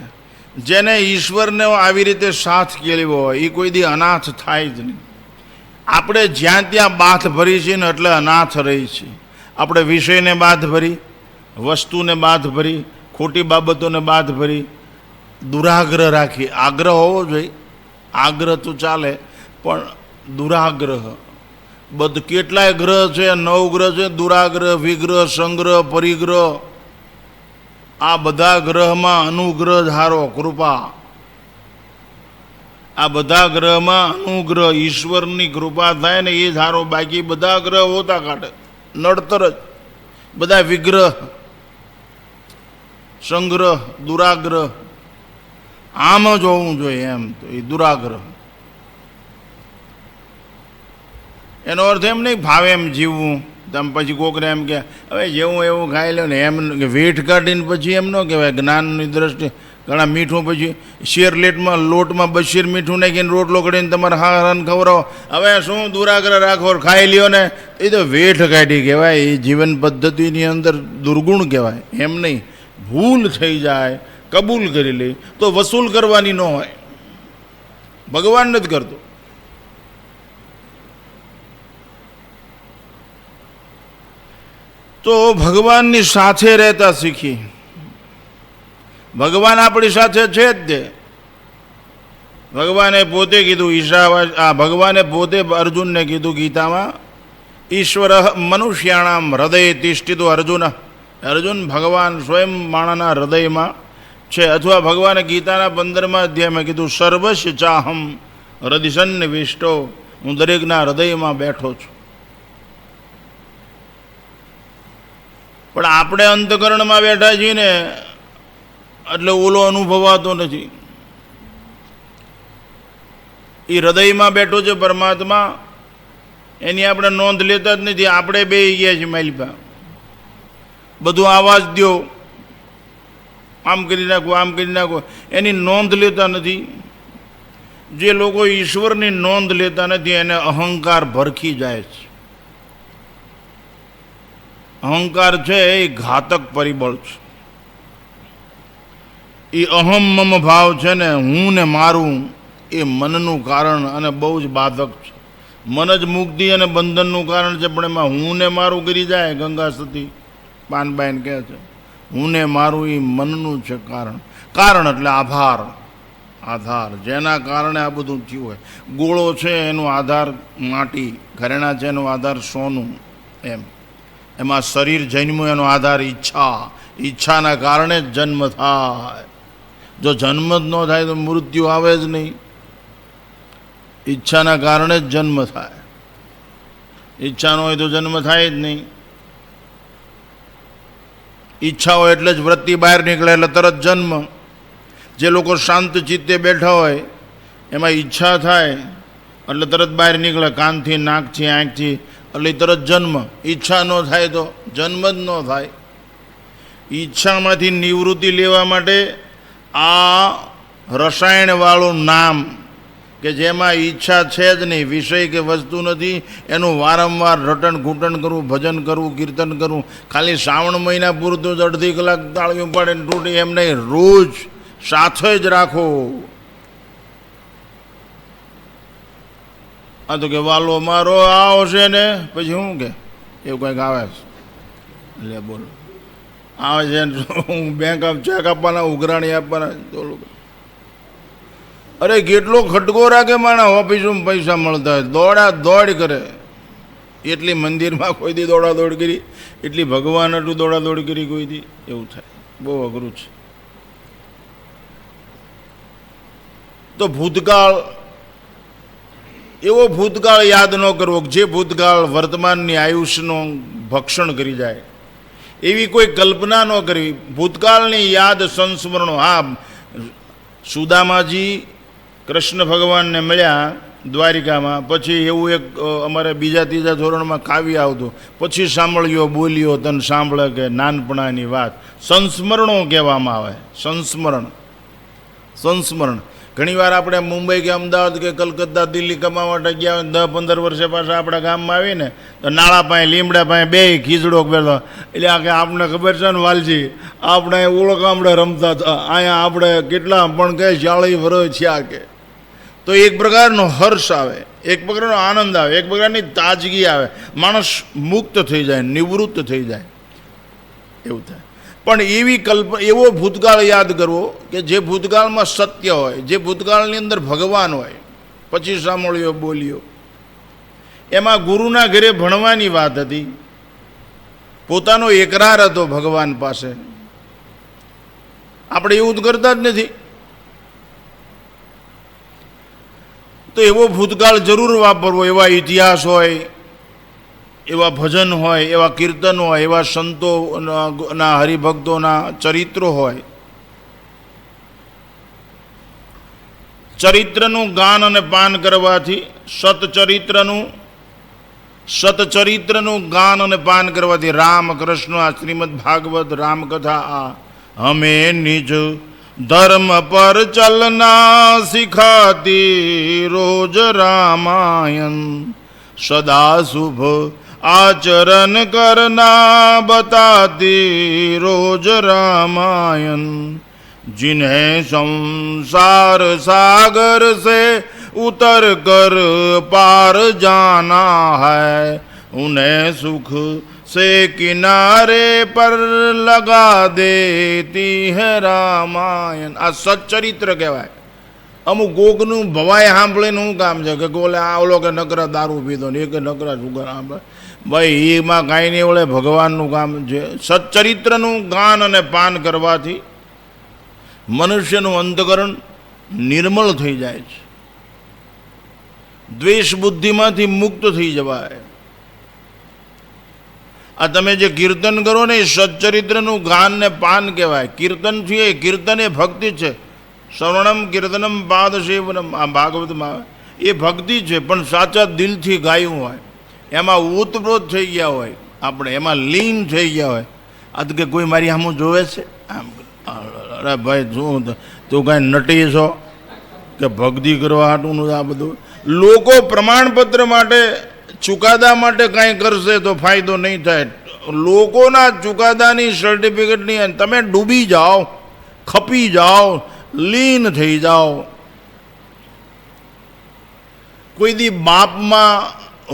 જેને ઈશ્વરને આવી રીતે સાથ કેળવ્યો હોય એ કોઈ દી અનાથ થાય જ નહીં. આપણે જ્યાં ત્યાં બાથ ભરી છે ને એટલે અનાથ રહી છે. આપણે વિષયને બાથ ભરી, વસ્તુને બાથ ભરી, ખોટી બાબતોને બાથ ભરી, દુરાગ્રહ રાખી. આગ્રહ હોવો જોઈએ, આગ્રહ તો ચાલે, પણ દુરાગ્રહ કેટલાય ગ્રહ છે, 9 ગ્રહ છે. દુરાગ્રહ, વિગ્રહ, સંગ્રહ, પરિગ્રહ, આ બધા ગ્રહમાં અનુગ્રહ ધારો, કૃપા. આ બધા ગ્રહમાં અનુગ્રહ ઈશ્વરની કૃપા થાય ને એ જ સારો, બાકી બધા ગ્રહ હોતા કાઢે નડતર જ. બધા વિગ્રહ, સંગ્રહ, દુરાગ્રહ આમ જ હોવું જોઈએ. એમ તો એ દુરાગ્રહ, એનો અર્થ એમ નહીં ભાવે એમ જીવવું. તમે પછી કોકને એમ કે હવે જેવું એવું ખાઈ લો ને એમ વેઠ કાઢીને પછી એમ ન કહેવાય. જ્ઞાનની દ્રષ્ટિએ ઘણા મીઠું પછી શેરલેટમાં લોટમાં બશીર મીઠું નાખીને રોટલો કરીને તમારે હારાને ખવડાવો. હવે શું દુરાગ્રહ રાખો ખાઈ લ્યો ને, એ તો વેઠ કાઢી કહેવાય. એ જીવન પદ્ધતિની અંદર દુર્ગુણ કહેવાય. એમ નહીં, ભૂલ થઈ જાય કબૂલ કરી લે તો વસૂલ કરવાની ન હોય. ભગવાન નથી કરતો. તો ભગવાનની સાથે રહેતા શીખી. ભગવાન આપણી સાથે છે જ તે. ભગવાને પોતે કીધું ભગવાને પોતે અર્જુનને કીધું ગીતામાં, ઈશ્વર મનુષ્યાણામ હૃદય તિષ્ઠિતો અર્જુન. અર્જુન, ભગવાન સ્વયં માણસના હૃદયમાં છે. અથવા ભગવાને ગીતાના 15મા અધ્યાયમાં કીધું, સર્વસ્ય ચાહમ હૃદયસન્ન વિષ્ટો. હું દરેકના હૃદયમાં બેઠો છું. પણ આપણે અંતકરણમાં બેઠા છીએ ને એટલે ઓલો અનુભવાતો નથી. એ હૃદયમાં બેઠો છે પરમાત્મા, એની આપણે નોંધ લેતા જ નથી. આપણે બે ગયા છીએ માલિપા. બધું આવાજ દો, આમ કરી નાખો, આમ કરી નાખો, એની નોંધ લેતા નથી. જે લોકો ઈશ્વરની નોંધ લેતા નથી એને અહંકાર ભરખી જાય છે. અહંકાર છે એ ઘાતક પરિબળ છે. એ અહમ મમ ભાવ છે ને, હું ને મારું, એ મનનું કારણ અને બહુ જ બાધક છે. મન જ મુક્તિ અને બંધનનું કારણ છે. પણ એમાં હું ને મારું કરી જાય. ગંગા સતી પાનબાઈન કહે છે, હું ને મારું એ મનનું છે કારણ. કારણ એટલે આભાર, આધાર, જેના કારણે આ બધું થયું હોય. ગોળો છે એનો આધાર માટી, ઘરેણા છે એનો આધાર સોનું. એમાં શરીર જન્મ્યું એનો આધાર ઈચ્છા. ઈચ્છાના કારણે જ જન્મ થાય. જો જન્મ જ ન થાય તો મૃત્યુ આવે જ નહીં. ઈચ્છાના કારણે જ જન્મ થાય. ઈચ્છા ન હોય તો જન્મ થાય જ નહીં. ઈચ્છા હોય એટલે જ વૃત્તિ બહાર નીકળે એટલે તરત જન્મ. જે લોકો શાંત ચિત્તે બેઠા હોય એમાં ઈચ્છા થાય એટલે તરત બહાર નીકળે, કાનથી, નાકથી, આંખથી, એટલે તરત જન્મ. ઈચ્છા ન થાય તો જન્મ જ ન થાય. ઈચ્છામાંથી નિવૃત્તિ લેવા માટે આ રસાયણવાળું નામ કે જેમાં ઈચ્છા છે જ નહીં, વિષય કે વસ્તુ નથી, એનું વારંવાર રટણ ઘૂંટણ કરવું, ભજન કરવું, કીર્તન કરવું. ખાલી શ્રાવણ મહિના પૂરતું જ અડધી કલાક તાળીઓ પાડે તૂટી એમ નહીં, રોજ સાથે જ રાખો. આ તો કે વાલો મારો આવશે ને પછી શું કે એવું કંઈક આવે છે. એટલે બોલો આવે છે હું બેંક ચેક આપવાના, ઉઘરાણી આપવાના. અરે કેટલો ખટકો રાખે માણસ ઓફિસમાં પૈસા મળતા હોય, દોડા દોડ કરે. એટલી મંદિરમાં કોઈ દી દોડા દોડ કરી, એટલી ભગવાન એટલું દોડા દોડ કરી કોઈ દી. એવું થાય, બહુ અઘરું છે. તો ભૂતકાળ, એવો ભૂતકાળ યાદ ન કરવો જે ભૂતકાળ વર્તમાનની આયુષ્યનું ભક્ષણ કરી જાય. એવી કોઈ કલ્પના ન કરવી. ભૂતકાળની યાદ, સંસ્મરણો. હા, સુદામાજી કૃષ્ણ ભગવાનને મળ્યા દ્વારિકામાં. પછી એવું એક અમારે બીજા ત્રીજા ધોરણમાં કાવ્ય આવતું, પછી સાંભળ્યો બોલ્યો તને સાંભળે કે નાનપણાની વાત. સંસ્મરણો કહેવામાં આવે. સંસ્મરણ, સંસ્મરણ. ઘણીવાર આપણે મુંબઈ કે અમદાવાદ કે કલકત્તા, દિલ્હી કમાવા માટે ગયા હોય, 10-15 વર્ષે પાછા આપણા ગામમાં આવીને તો નાળા પાસે, લીમડા પાસે બે ખીચડો પહેરતો. એટલે આ કે આપણે ખબર છે ને વાલજી, આપણે ઓળખામણે રમતા હતા, અહીંયા આપણે કેટલા પણ કહે 40 વર્ષ થયા કે. તો એક પ્રકારનો હર્ષ આવે, એક પ્રકારનો આનંદ આવે, એક પ્રકારની તાજગી આવે. માણસ મુક્ત થઈ જાય, નિવૃત્ત થઈ જાય, એવું થાય. પણ એવી એવો ભૂતકાળ યાદ કરવો કે જે ભૂતકાળમાં સત્ય હોય, જે ભૂતકાળની અંદર ભગવાન હોય. પછી સાંભળ્યો બોલ્યો. એમાં ગુરુના ઘરે ભણવાની વાત હતી, પોતાનો એકરાર હતો ભગવાન પાસે. આપણે એવું જ કરતા જ નથી. તો એવો ભૂતકાળ જરૂર વાપરવો, એવા ઇતિહાસ હોય, એવા ભજન હોય, એવા કીર્તન હોય, એવા સંતોના હરિભક્તોના ચરિત્રો હોય. ચરિત્રનું ગાન અને પાન કરવાથી, સતચરિત્રનું ગાન અને પાન કરવાથી રામ કૃષ્ણ આ શ્રીમદ ભાગવત રામકથા આ હમે નિજ ધર્મ પર ચલના સિખાતી રોજ રામાયણ સદા શુભ आचरण करना बताती रोज रामायण जिन्हें संसार सागर से उतर कर पार जाना है उन्हें सुख से किनारे पर लगा देती है रामायण. આ સच्चरित्र કહેવાય. અમુક ગોગનું ભવાય સાંભળીને શું કામ છે કે ગોલે આ ઓલો કે નકરા દારૂ પીધો ને એ કે નકરા સુગર સાંભળે. ભાઈ એમાં કાંઈ નહીં વળે, ભગવાનનું કામ છે. સચ્ચરિત્રનું ગાન અને પાન કરવાથી મનુષ્યનું અંતકરણ નિર્મળ થઈ જાય છે, દ્વેષ બુદ્ધિમાંથી મુક્ત થઈ જવાય. આ તમે જે કીર્તન કરો ને એ સચ્ચરિત્રનું ગાન ને પાન કહેવાય. કીર્તન છે, કીર્તન એ ભક્તિ છે. શ્રવણમ કીર્તનમ પાદ સેવનમ આ ભાગવતમાં એ ભક્તિ છે, પણ સાચા દિલથી ગાયું હોય, એમાં ઉતપ્રોત થઈ ગયા હોય, આપણે એમાં લીન થઈ ગયા હોય. આ તો કે કોઈ મારી સામું જોવે છે આમ, અરે ભાઈ શું તું કાંઈ નટી છો કે ભક્તિ કરવા હાટું આ બધું. લોકો પ્રમાણપત્ર માટે, ચુકાદા માટે કાંઈ કરશે તો ફાયદો નહીં થાય. લોકોના ચુકાદાની સર્ટિફિકેટની તમે ડૂબી જાઓ, ખપી જાઓ, લીન થઈ જાઓ. કોઈ દી બાપમાં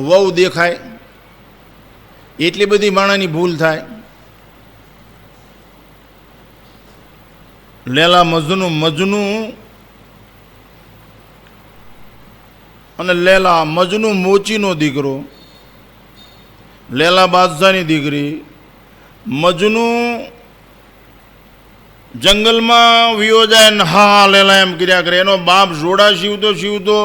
વહુ દેખાય એટલી બધી માણાની ભૂલ થાય. લેલા મજનુ અને લેલા મજનુ મોચીનો દીકરો, લેલા બાદશાહની દીકરી. મજનુ જંગલમાં વિયો જાય ને હા લેલા એમ કર્યા કરે. એનો બાપ જોડા સીવતો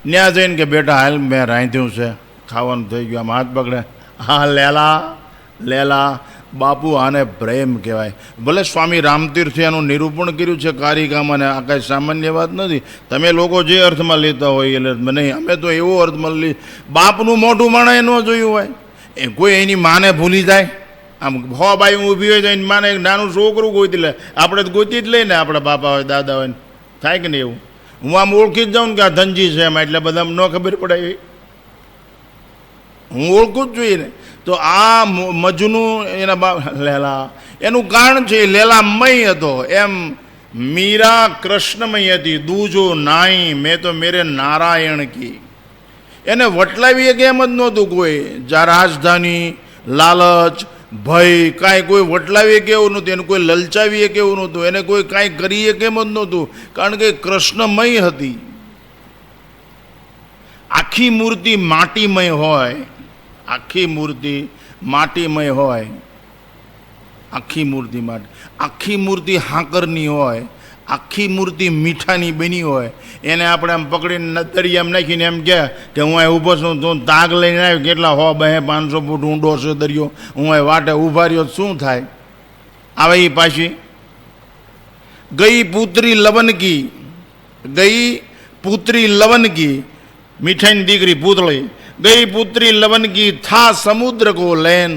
ન્યા જઈને કે બેટા હાલ મેં રાંધ્યું છે, ખાવાનું થઈ ગયું. આમ હાથ પકડે, હા લેલા બાપુ આને પ્રેમ કહેવાય. ભલે સ્વામી રામતીર્થે એનું નિરૂપણ કર્યું છે કારિકામાં, આ કાંઈ સામાન્ય વાત નથી. તમે લોકો જે અર્થમાં લેતા હોય એટલે નહીં, અમે તો એવો અર્થમાં લઈ. બાપનું મોઢું માણે ન જોયું હોય, એ કોઈ એની માને ભૂલી જાય. આમ હો બાઈ ઊભી હોય જાય માને એક નાનું છોકરું ગોતી લે, આપણે તો ગોતી જ લઈને આપણા બાપા હોય દાદા હોય, થાય કે નહીં એવું? હું આમ ઓળખી જ જાઉં ને કે આ ધનજી છે એમાં, એટલે બધા ન ખબર પડે એવી હું ઓળખું જ જોઈએ ને. તો આ મજનું એના બાપ લેલા, એનું કારણ છે લેલામય હતો. એમ મીરા કૃષ્ણમય હતી, દૂજો નાઈ મેં તો મેરે નારાયણ કી. એને વટલાવી કે એમ જ નહોતું કોઈ. જા રાજધાની, લાલચ, ભય કાંઈ કોઈ વટલાવીએ કેવું નહોતું, એને કોઈ લલચાવીએ કેવું નહોતું, એને કોઈ કાંઈ કરીએ કેમ જ નહોતું, કારણ કે કૃષ્ણમય હતી. આખી મૂર્તિ માટીમય હોય, આખી મૂર્તિ માટીમય હોય, આખી મૂર્તિ હાંકરની હોય, આખી મૂર્તિ મીઠાની બની હોય. એને આપણે આમ પકડીને દરિયામાં નાખીને એમ કહે કે હું અહીં ઊભો છું, તું તાગ લઈને આવ્યો, કેટલા 100-200-500 ફૂટ ઊંડો છે દરિયો, હું અહીં વાટે ઊભા રહ્યો, શું થાય? આવે એ પાછી ગઈ પુત્રી લવનકી, મીઠાઈની દીકરી પૂતળી. ગઈ પુત્રી લવનકી થા સમુદ્ર કો લેન,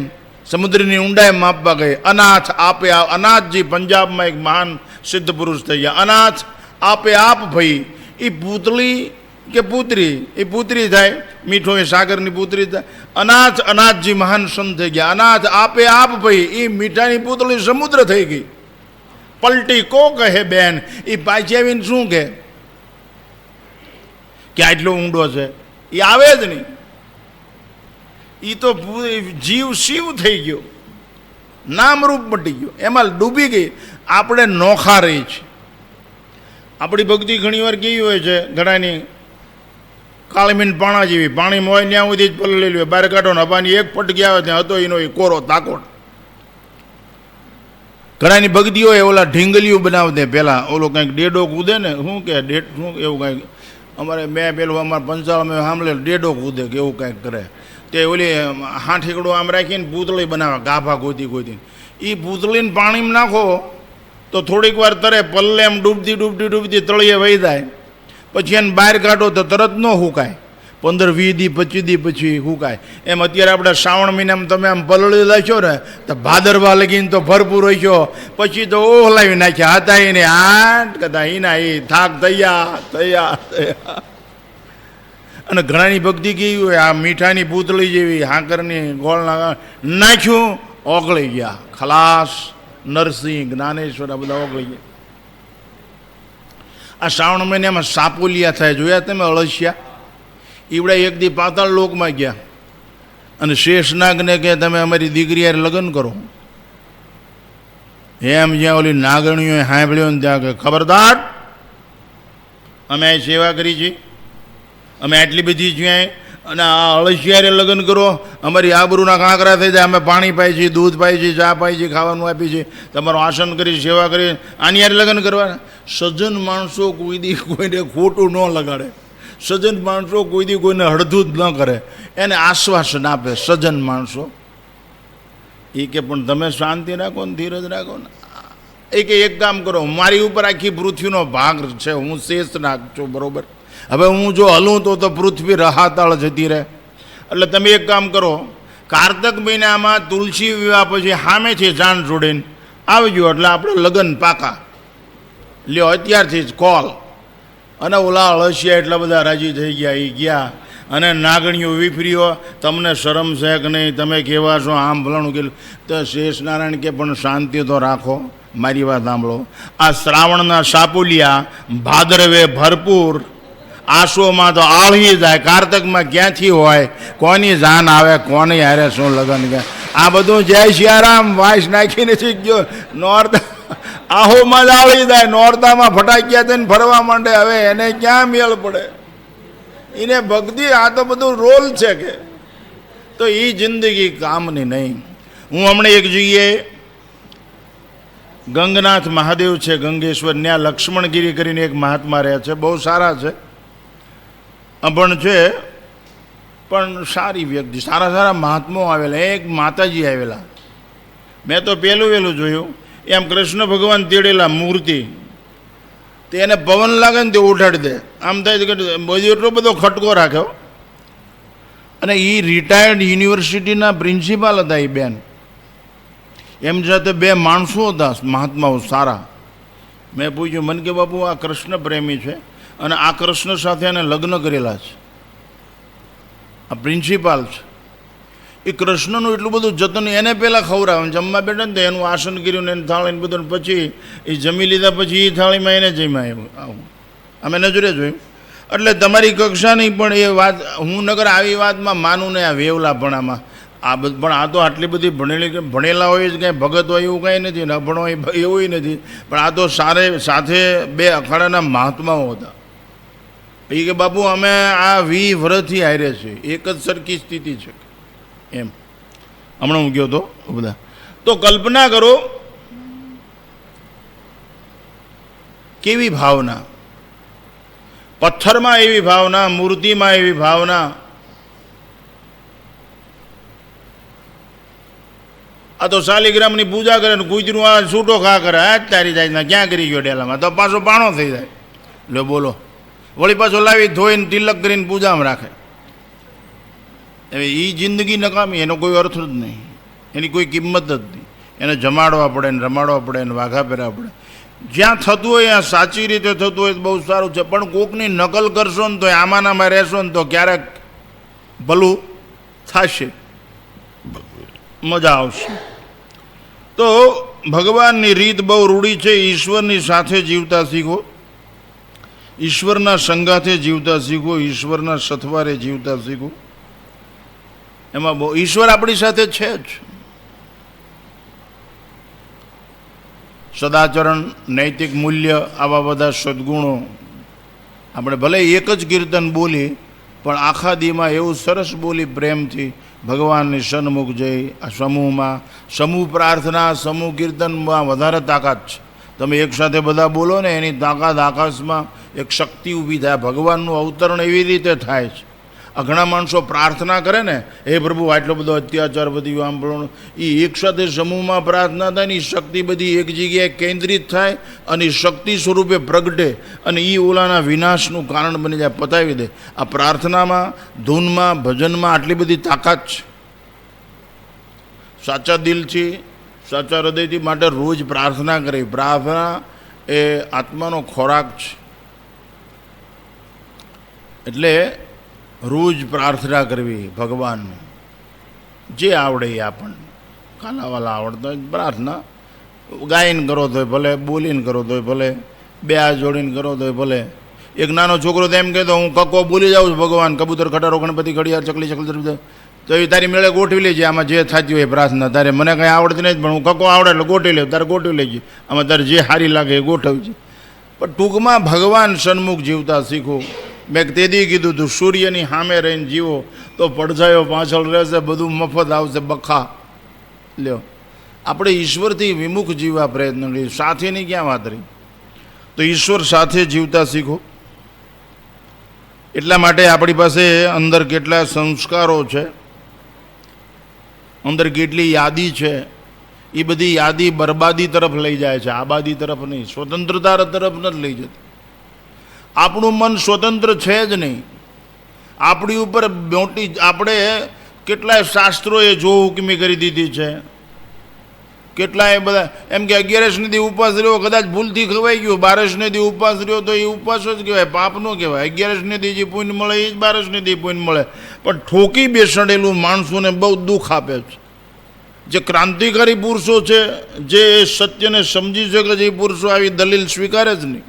સમુદ્રની ઊંડાઈ માપવા ગઈ. અનાથ આપે અનાથજી પંજાબમાં એક મહાન સિદ્ધ પુરુષ થઈ ગયા. અનાથ આપે આપ ભાઈ. એ પૂતળી કે પુત્રી, એ પુત્રી થાય, મીઠો એ સાગરની પુત્રી થાય. અનાથજી મહાન સંત થઈ ગયા. અનાથ આપે આપ ભાઈ, એ મીઠાની પુતળી સમુદ્ર થઈ ગઈ. પલટી કો કહે બેન, એ પાછી આવીને શું કહે કે આટલો ઊંડો છે? એ આવે જ નહીં. એ તો જીવ શિવ થઈ ગયો, નામરૂપ મટી ગયો, એમાં ડૂબી ગઈ. આપણે નોખા રહી છે. આપણી ભક્તિ ઘણી વાર કેવી હોય છે, ઘણાની કાળમીન પાણા જેવી. પાણીમાં હોય ત્યાં સુધી જ પલળી લે, બહાર કાઢો ને હવાની એક પટકી આવે ત્યાં હતો એનો એ કોરો તાકોટ. ઘણાની ભક્તિ હોય ઓલા ઢીંગલીઓ બનાવતે, પહેલાં ઓલો કંઈક ડેડો કૂદે ને, શું કે શું એવું કંઈક અમારે મેં પેલું અમારે પંચાળમાં સાંભળે ડેડો કૂદે કે એવું કાંઈક કરે. તે ઓલી હાંઠીકડું આમ રાખીને પૂતળી બનાવે ગાભા ગોતી ગોતીને. એ પૂતળીને પાણીમાં નાખો તો થોડીક વાર તરે, પલ્લે એમ ડૂબતી તળિયે વહી જાય. પછી એને બહાર કાઢો તો તરત ન હુકાય, 15-20 દી 25 દી પછી હુકાય. એમ અત્યારે આપણે શ્રાવણ મહિનામાં તમે આમ પલળી લેશો ને તો ભાદરવા લગીને તો ભરપૂર હોય, પછી તો ઓહલાવી નાખ્યા હતા એને આઠ કદા હિના એ થાક તૈયાર. અને ઘણાની ભક્તિ કેવી હોય, આ મીઠાની પૂતળી જેવી હાંકરની ગોળના નાખ્યું ઓગળી ગયા, ખલાસ. નરસિંહ, જ્ઞાનેશ્વર, આ બધા ઓગળી ગયા. આ શ્રાવણ મહિનામાં સાપોલિયા થાય, જોયા તમે? અળસિયા ઈવડા એક દી પાતાળ લોકમાં ગયા અને શેષનાગને કે તમે અમારી દીકરી યાર લગ્ન કરો. એમ જ્યાં ઓલી નાગણીઓએ સાંભળ્યો ને ત્યાં કે ખબરદાર, અમે આ સેવા કરી છે, અમે આટલી બધી છીએ અને આ અળસિયારે લગ્ન કરો, અમારી આબરૂના કાંકરા થઈ જાય, અમે પાણી પાઈ છીએ, દૂધ પાઈ છીએ, ચા પાઈ છીએ, ખાવાનું આપી છીએ, તમારું આસન કરી સેવા કરી, આની યાર લગ્ન કરવાના. સજ્જન માણસો કોઈ દી કોઈને ખોટું ન લગાડે, સજ્જન માણસો કોઈ દી કોઈને હળધૂત ન કરે, એને આશ્વાસન આપે સજ્જન માણસો. એ કે પણ તમે શાંતિ રાખો ને ધીરજ રાખો ને. એ કે એક કામ કરો, મારી ઉપર આખી પૃથ્વીનો ભાગ છે, હું શેષ નાખજો, બરાબર? હવે હું જો હલું તો પૃથ્વી રહાતાળ જતી રહે. એટલે તમે એક કામ કરો, કારતક મહિનામાં તુલસી વિવાહ પછી સામેથી જાન જોડીને આવજો, એટલે આપણે લગ્ન પાકા. લ્યો અત્યારથી જ કોલ. અને ઓલા અળસિયા એટલા બધા રાજી થઈ ગયા, એ ગયા અને નાગણીઓ વિફર્યો, તમને શરમ છે કે નહીં, તમે કેવા છો, આમ ભલાણું કીધું. તો શેષનારાયણ કે પણ શાંતિ તો રાખો, મારી વાત સાંભળો. આ શ્રાવણના સાપુલિયા ભાદરવે ભરપૂર, આસોમાં તો આળી જાય, કારતકમાં ક્યાંથી હોય, કોની જાન આવે, કોની હારે શું લગન કે આ બધું જય સિયારામ વાઇસ નાખીને શીખજો. નોરતા આહોમાં જ આળી જાય, નોરતામાં ફટાક્યા થઈને ફરવા માંડે. હવે એને ક્યાં મેળ પડે? એને ભક્તિ, આ તો બધું રોલ છે કે. તો એ જિંદગી કામની નહીં. હું હમણાં એક જગ્યાએ ગંગનાથ મહાદેવ છે, ગંગેશ્વર, ત્યાં લક્ષ્મણગીરી કરીને એક મહાત્મા રહે છે, બહુ સારા છે, અભણ છે પણ સારી વ્યક્તિ, સારા મહાત્માઓ આવેલા. એક માતાજી આવેલા, મેં તો વહેલું જોયું. એમ કૃષ્ણ ભગવાન તેડેલા મૂર્તિ, તે એને પવન લાગે ને તે ઉઠાડી દે, આમ થાય કે એટલો બધો ખટકો રાખ્યો. અને એ રિટાયર્ડ યુનિવર્સિટીના પ્રિન્સિપાલ હતા એ બેન. એમ સાથે બે માણસો હતા મહાત્માઓ સારા. મેં પૂછ્યું, મને કે બાપુ આ કૃષ્ણ પ્રેમી છે અને આ કૃષ્ણ સાથે એને લગ્ન કરેલા છે, આ પ્રિન્સિપાલ છે, એ કૃષ્ણનું એટલું બધું જતન, એને પહેલાં ખવડાવે, જમવા બેઠા ને તો એનું આસન કર્યું ને એને થાળીને બધું, પછી એ જમી લીધા પછી એ થાળીમાં એને જમ્યા. આવું અમે નજરે જોયું. એટલે તમારી કક્ષાની પણ એ વાત, હું નગર આવી વાતમાં માનું ને આ વેવલાપણામાં. આ પણ આ તો આટલી બધી ભણેલા હોય જ કાંઈ ભગત હોય એવું કાંઈ નથી, ને અભણ હોય એવું નથી. પણ આ તો સાથે બે અખાડાના મહાત્માઓ હતા. એ કે બાપુ અમે આ 20 વર્ષથી હારે છે, એક જ સરખી સ્થિતિ છે એમ. હમણાં હું ગયો તો બધા. તો કલ્પના કરો કેવી ભાવના, પથ્થરમાં એવી ભાવના, મૂર્તિમાં એવી ભાવના. આ તો શાલિગ્રામની પૂજા કરે ને કૂતરું આ છૂટો ખા કરે, આ જ તારી જાય, ક્યાં કરી ગયો ડેલામાં, તો પાછો પાણો થઈ જાય. લો બોલો, વળી પાછો લાવી ધોઈને તિલક કરીને પૂજામાં રાખે. હવે એ જિંદગી નકામી, એનો કોઈ અર્થ જ નહીં, એની કોઈ કિંમત જ નહીં. એને જમાડવા પડે ને રમાડવા પડે ને વાઘા પહેરવા પડે. જ્યાં થતું હોય ત્યાં સાચી રીતે થતું હોય તો બહુ સારું છે. પણ કોકની નકલ કરશો ને તો આમાંનામાં રહેશો ને તો ક્યારેક ભલું થશે, મજા આવશે. તો ભગવાનની રીત બહુ રૂઢી છે. ઈશ્વરની સાથે જીવતા શીખો, ઈશ્વરના સંગાથે જીવતા શીખો, ઈશ્વરના સથવારે જીવતા શીખો. એમાં બહુ ઈશ્વર આપણી સાથે છે જ. સદાચરણ, નૈતિક મૂલ્ય, આવા બધા સદ્ગુણો. આપણે ભલે એક જ કીર્તન બોલી પણ આખા દીમાં એવું સરસ બોલી પ્રેમથી ભગવાનની સન્મુખ જઈ. આ સમૂહમાં સમૂહ પ્રાર્થના, સમૂહ કીર્તનમાં વધારે તાકાત છે. તમે એકસાથે બધા બોલો ને એની તાકાત આકાશમાં એક શક્તિ ઊભી થાય. ભગવાનનું અવતરણ એવી રીતે થાય છે. આ ઘણા માણસો પ્રાર્થના કરે ને, હે પ્રભુ આટલો બધો અત્યાચાર બધી સાંભળો, એ એકસાથે સમૂહમાં પ્રાર્થના થાય ને એ શક્તિ બધી એક જગ્યાએ કેન્દ્રિત થાય અને શક્તિ સ્વરૂપે પ્રગટે અને એ ઓલાના વિનાશનું કારણ બની જાય, પતાવી દે. આ પ્રાર્થનામાં, ધૂનમાં, ભજનમાં આટલી બધી તાકાત છે. સાચા દિલથી, સાચા હૃદયથી માટે રોજ પ્રાર્થના કરવી. પ્રાર્થના એ આત્માનો ખોરાક છે. એટલે રોજ પ્રાર્થના કરવી ભગવાનનું, જે આવડે એ આપણને. કાલાવાલા આવડતા હોય પ્રાર્થના ગાઈને કરો તોય ભલે, બોલીને કરો તોય ભલે, બે હાથ જોડીને કરો તોય ભલે. એક નાનો છોકરો તો એમ કહેતો હું કક્કો બોલી જાઉં છું ભગવાન, કબૂતર, ખટારો, ગણપતિ, ઘડિયાળ, ચકલી, ચકલી, તો એ તારી મેળે ગોઠવી લેજે. આમાં જે થતી હોય પ્રાર્થના તારે. મને કંઈ આવડતી નહીં પણ હું કક્કો આવડે એટલે ગોઠવી લે, તારે ગોઠવી લેજે. આમાં તારે જે સારી લાગે એ ગોઠવજે. પણ ટૂંકમાં ભગવાન સન્મુખ જીવતા શીખો. મેં તેદી કીધું તું સૂર્યની સામે રહીને જીવો તો પડછાયો પાછળ રહેશે, બધું મફત આવશે, બખા લ્યો. આપણે ઈશ્વરથી વિમુખ જીવવા પ્રયત્ન કરીએ, સાથેની ક્યાં વાત રહી? તો ઈશ્વર સાથે જીવતા શીખો. એટલા માટે આપણી પાસે અંદર કેટલા સંસ્કારો છે, અંદર કેટલી યાદી છે, એ બધી યાદી બરબાદી તરફ લઈ જાય છે, આબાદી તરફ નહીં, સ્વતંત્રતા તરફ નથી લઈ જતી. આપણું મન સ્વતંત્ર છે જ નહીં. આપણી ઉપર મોટી, આપણે કેટલાય શાસ્ત્રોએ જો હુકમી કરી દીધી છે, કેટલાય બધા એમ કે 11 દી ઉપવાસ રહ્યો, કદાચ ભૂલથી ખવાઈ ગયું, 12 દી ઉપવાસ રહ્યો તો એ ઉપવાસ જ કહેવાય, પાપ ન કહેવાય. 11 દી જે પુણ્ય મળે એ જ 12 દી પુણ્ય મળે. પણ ઠોકી બેસાડેલું માણસોને બહુ દુઃખ આપે છે. જે ક્રાંતિકારી પુરુષો છે, જે સત્યને સમજી શકે છે, એ પુરુષો આવી દલીલ સ્વીકારે જ નહીં.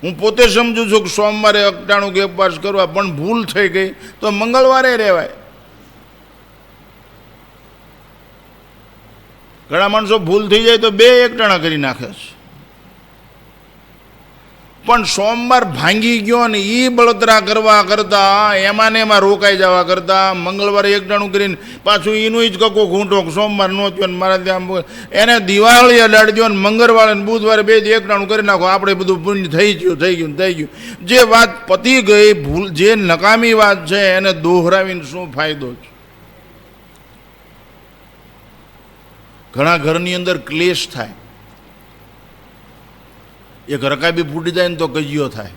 હું પોતે સમજું છું કે સોમવારે 91 કે ઉપવાસ કરવા, પણ ભૂલ થઈ ગઈ તો મંગળવારે રહેવાય. ઘણા માણસો ભૂલ થઈ જાય તો 2 એકટાણા કરી નાખે છે. પણ સોમવાર ભાંગી ગયો ને એ બળતરા કરવા કરતાં, એમાં ને એમાં રોકાઈ જવા કરતાં, મંગળવારે એકટાણું કરીને પાછું એનું જ કકો ઘૂંટો સોમવાર નો થયો ને મારા ત્યાં એને દિવાળી અડાડી દો ને મંગળવારે ને બુધવારે 2 દી એકટાણું કરી નાખો, આપણે બધું પુણ્ય થઈ ગયું. જે વાત પતી ગઈ, ભૂલ, જે નકામી વાત છે એને દોહરાવીને શું ફાયદો છે? ઘણા ઘરની અંદર ક્લેશ થાય. એક રકાબી ફૂટી જાય ને તો કજિયો થાય.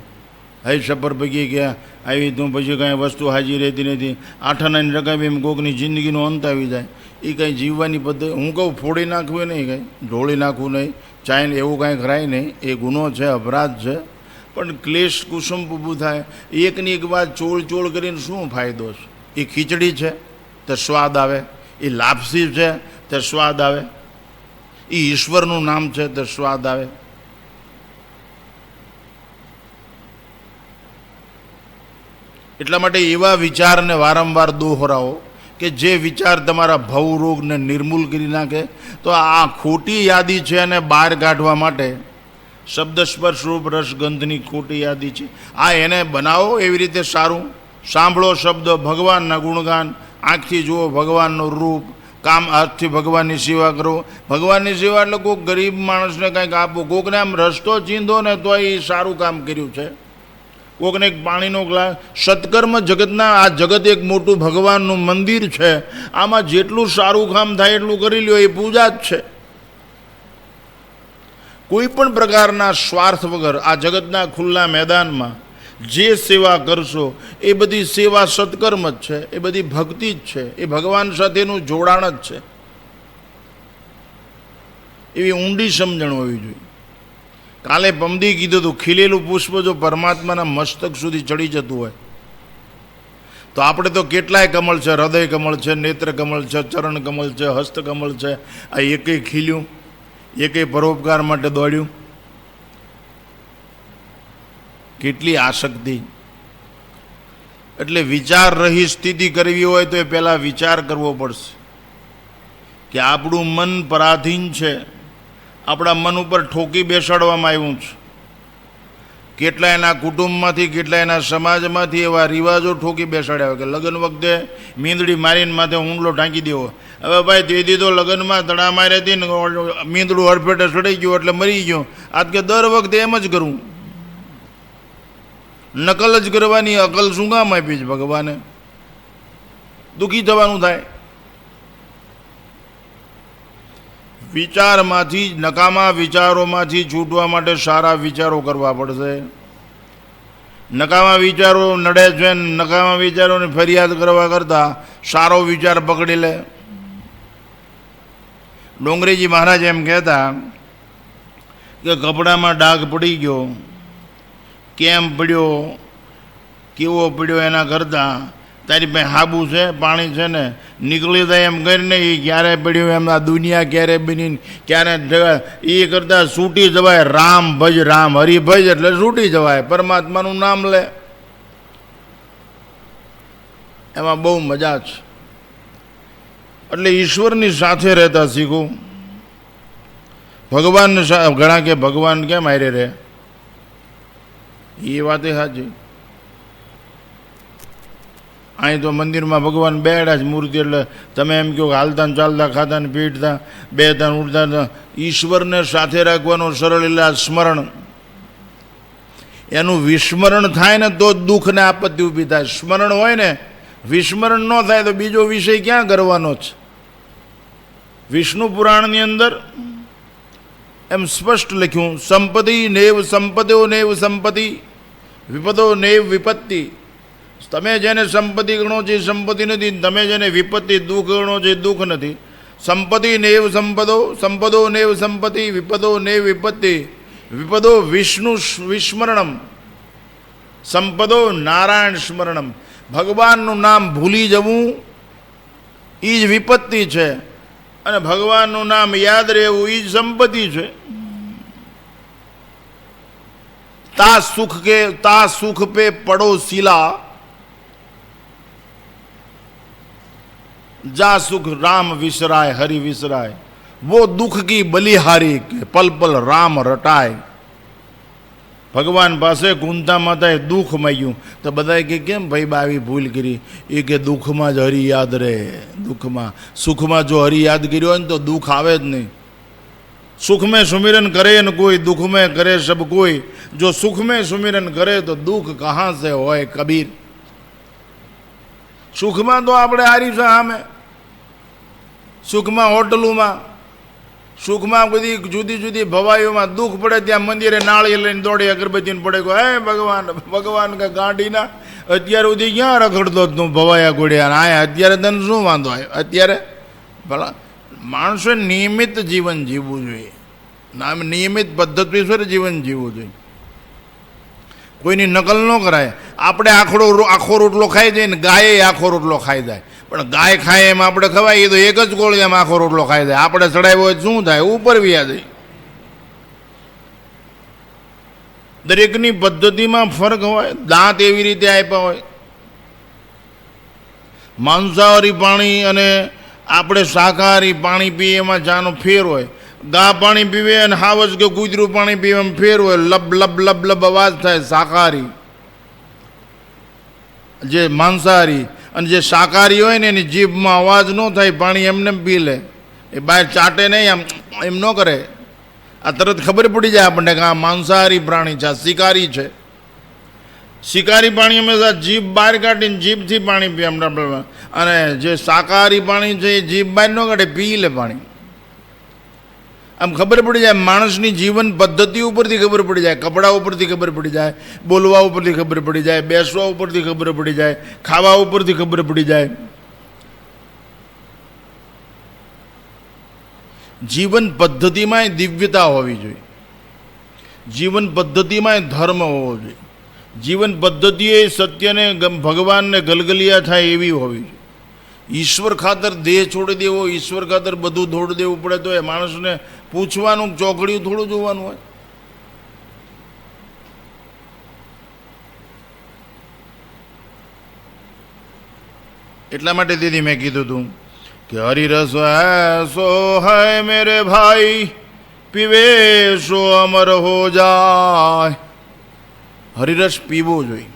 હઈ સફર પૈકી કે આવી તું પછી કાંઈ વસ્તુ હાજી રહેતી નથી. 8 રકાબી એમ કોકની જિંદગીનો અંત આવી જાય. એ કાંઈ જીવવાની પદ્ધતિ, હું કહું ફોડી નાખવું નહીં, કાંઈ ઢોળી નાખવું નહીં, ચાઈને એવું કાંઈ કરાય નહીં, એ ગુનો છે, અપરાધ છે. પણ ક્લેશ કુસુમ ઊભું થાય. એકની એક વાત ચોળ કરીને શું ફાયદો છે? એ ખીચડી છે તો સ્વાદ આવે, એ લાપસી છે તો સ્વાદ આવે, એ ઈશ્વરનું નામ છે તો સ્વાદ આવે. એટલા માટે એવા વિચારને વારંવાર દોહરાવો કે જે વિચાર તમારા ભવરોગને નિર્મૂલ કરી નાખે. તો આ ખોટી યાદી છે અને બહાર કાઢવા માટે શબ્દ સ્પર્શ રૂપ રસ ગંધની ખોટી યાદી છે. આ એને બનાવો એવી રીતે સારું. સાંભળો શબ્દ, ભગવાનના ગુણગાન, આંખથી જુઓ ભગવાનનું રૂપ, કામ હાથથી ભગવાનની સેવા કરો. ભગવાનની સેવા એટલે કોઈક ગરીબ માણસને કંઈક આપો, કોકને આમ રસ્તો ચીંધો ને તો એ સારું કામ કર્યું છે. કોકને એક પાણીનો ગ્લાસ. સત્કર્મ જગતના, આ જગત એક મોટું ભગવાનનું મંદિર છે. આમાં જેટલું સારું કામ થાય એટલું કરી લ્યો, એ પૂજા જ છે. કોઈ પણ પ્રકારના સ્વાર્થ વગર આ જગતના ખુલ્લા મેદાનમાં જે સેવા કરશો એ બધી સેવા સત્કર્મ જ છે, એ બધી ભક્તિ જ છે, એ ભગવાન સાથેનું જોડાણ જ છે. એવી ઊંડી સમજણ હોવી જોઈએ. કાલે પમદી કીધું હતું, ખીલેલું પુષ્પ જો પરમાત્માના મસ્તક સુધી ચડી જતું હોય તો આપણે તો કેટલાય કમળ છે, હૃદય કમળ છે, નેત્ર કમળ છે, ચરણ કમળ છે, હસ્ત કમળ છે. આ એકેય ખીલ્યું, એકેય પરોપકાર માટે દોડ્યું. કેટલી આસક્તિ! એટલે વિચાર રહી સ્થિતિ કરવી હોય તો એ પહેલાં વિચાર કરવો પડશે કે આપણું મન પરાધીન છે, આપણા મન ઉપર ઠોકી બેસાડવામાં આવ્યું છે. કેટલાયના કુટુંબમાંથી કેટલાયના સમાજમાંથી એવા રિવાજો ઠોકી બેસાડ્યા હોય કે લગ્ન વખતે મીંદડી મારીને માથે ઊંડલો ઢાંકી દેવો. હવે ભાઈ તે દીધો લગ્નમાં તડા મારી હતી ને મીંદડું હડફેટે સડાઈ ગયું એટલે મરી ગયો. આજ કે દર વખતે એમ જ કરવું, નકલ જ કરવાની. અકલ શું કામ આપી છે ભગવાને? દુઃખી થવાનું થાય. વિચારમાંથી, નકામા વિચારોમાંથી છૂટવા માટે સારા વિચારો કરવા પડશે. નકામા વિચારો નડે છે, નકામા વિચારોની ફરિયાદ કરવા કરતાં સારો વિચાર પકડી લે. ડોંગરીજી મહારાજ એમ કહેતા કે કપડામાં ડાઘ પડી ગયો, કેમ પડ્યો, કેવો પડ્યો, એના કરતાં તારી પાસે હાબુ છે, પાણી છે ને, નીકળી જાય એમ કરીને એ ક્યારે પડ્યું એમ આ દુનિયા ક્યારે બની ક્યારે એ કરતાં છૂટી જવાય. રામ ભજ, રામ હરિભજ એટલે છૂટી જવાય, પરમાત્માનું નામ લે. એમાં બહુ મજા છે. એટલે ઈશ્વરની સાથે રહેતા શીખવું. ભગવાન ઘણા કે ભગવાન કેમ હારે રહે, એ વાત સાચી. અહીં તો મંદિરમાં ભગવાન બેડા જ મૂર્તિ, એટલે તમે એમ કહો હાલતા ને ચાલતા, ખાતા ને પીટતા, બેતા ને ઉઠતા. ઈશ્વરને સાથે રાખવાનો સરળ ઇલાજ સ્મરણ. એનું વિસ્મરણ થાય ને તો દુઃખ ને આપત્તિ ઊભી થાય. સ્મરણ હોય ને, વિસ્મરણ ન થાય તો બીજો વિષય ક્યાં કરવાનો છે? વિષ્ણુ પુરાણની અંદર એમ સ્પષ્ટ લખ્યું, સંપત્તિ નેવ સંપદો નેવ સંપત્તિ, વિપદો નેવ વિપત્તિ. તમે જેને સંપત્તિ ગણો છો એ સંપત્તિ નથી, તમે જેને વિપત્તિ દુઃખ ગણો છો એ દુઃખ નથી. સંપત્તિ નેવ સંપદો, સંપદો નેવ સંપત્તિ, વિપદો નેવ વિપત્તિ. વિપદો વિષ્ણુ વિસ્મરણમ, સંપદો નારાયણ સ્મરણમ. ભગવાનનું નામ ભૂલી જવું એ જ વિપત્તિ છે, અને ભગવાનનું નામ યાદ રહેવું એ જ સંપત્તિ છે. તા સુખ પે પડો સિલા, जा सुख राम विसराय हरि विसराय, वो दुख की बलिहारी के पल पल राम रटाय. ભગવાન પાસે કુંતા માતાએ દુઃખ માંગ્યું તો બધાએ કે કેમ ભાઈ બાવી ભૂલ કરી? એ કે દુઃખમાં જ હરિ યાદ રહે. દુઃખમાં, સુખમાં જો હરિ યાદ કર્યો હોય ને તો દુઃખ આવે જ નહીં. સુખ में सुमिरन करे न कोई, दुख में करे सब कोई. जो सुख में सुमिरन करे तो दुख कहाँ से होय कबीर. સુખમાં તો આપણે હારી છે સામે, સુખમાં હોટલોમાં, સુખમાં બધી જુદી જુદી ભવાઈઓમાં. દુઃખ પડે ત્યાં મંદિરે નાળી લઈને દોડી અગરબત્તીને પડે ગયો, હે ભગવાન ભગવાન કે ગાંડીના અત્યાર સુધી ક્યાં રખડતો તું ભવાયા ગોળ્યા? આ અત્યારે તને શું વાંધો આવ્યો? અત્યારે ભલા માણસોએ નિયમિત જીવન જીવવું જોઈએ, નિયમિત પદ્ધતિસર જીવન જીવવું જોઈએ. કોઈની નકલ ન કરાય. આપણે આખો રોટલો ખાઈ જાય ને ગાય આખો રોટલો ખાઈ જાય, પણ ગાય ખાય એમ આપણે ખવાય? એ તો એક જ ગોળીમાં આખો રોટલો ખાઈ જાય. આપણે ચડાવ્યો હોય શું થાય? ઉપર વ્યા જાય. દરેકની પદ્ધતિમાં ફરક હોય. દાંત એવી રીતે આપ્યા હોય. માંસાહારી પાણી અને આપણે શાકાહારી પાણી પીએ એમાં જાનો ફેર હોય. ગા પાણી પીવે અને હાવજ કે કૂતરું પાણી પીવે એમ ફેર હોય. લબ લબ લબ લબ અવાજ થાય શાકાહારી, જે માંસાહારી. અને જે શાકાહારી હોય ને એની જીભમાં અવાજ ન થાય, પાણી એમને પી લે. એ બહાર ચાટે નહીં, એમ ન કરે. આ તરત ખબર પડી જાય આપણને કે આ માંસાહારી પ્રાણી છે, આ શિકારી છે. શિકારી પાણી હંમેશા જીભ બહાર કાઢીને જીભથી પાણી પીએ. અને જે શાકાહારી પાણી છે એ જીભ બહાર ન કાઢે, પી લે પાણી. આમ ખબર પડી જાય. માણસની જીવન પદ્ધતિ ઉપરથી ખબર પડી જાય, કપડા ઉપરથી ખબર પડી જાય, બોલવા ઉપરથી ખબર પડી જાય, બેસવા ઉપરથી ખબર પડી જાય, ખાવા ઉપરથી ખબર પડી જાય. જીવન પદ્ધતિમાં દિવ્યતા હોવી જોઈએ, જીવન પદ્ધતિમાં ધર્મ હોવો જોઈએ, જીવન પદ્ધતિએ સત્યને ભગવાનને ગલગલિયા થાય એવી હોવી જોઈએ. ઈશ્વર ખાતર દેહ છોડી દેવો, ઈશ્વર ખાતર બધું છોડી દેવું પડે તો એ માણસને પૂછવાનું, ચોકડીયું થોડું જોવાનું હોય. એટલા માટે દીદી મેં કીધું હતું કે હરિરસ સો હૈ મેરે ભાઈ, પીવે સો અમર હો જાય. હરિરસ પીવો જોઈએ,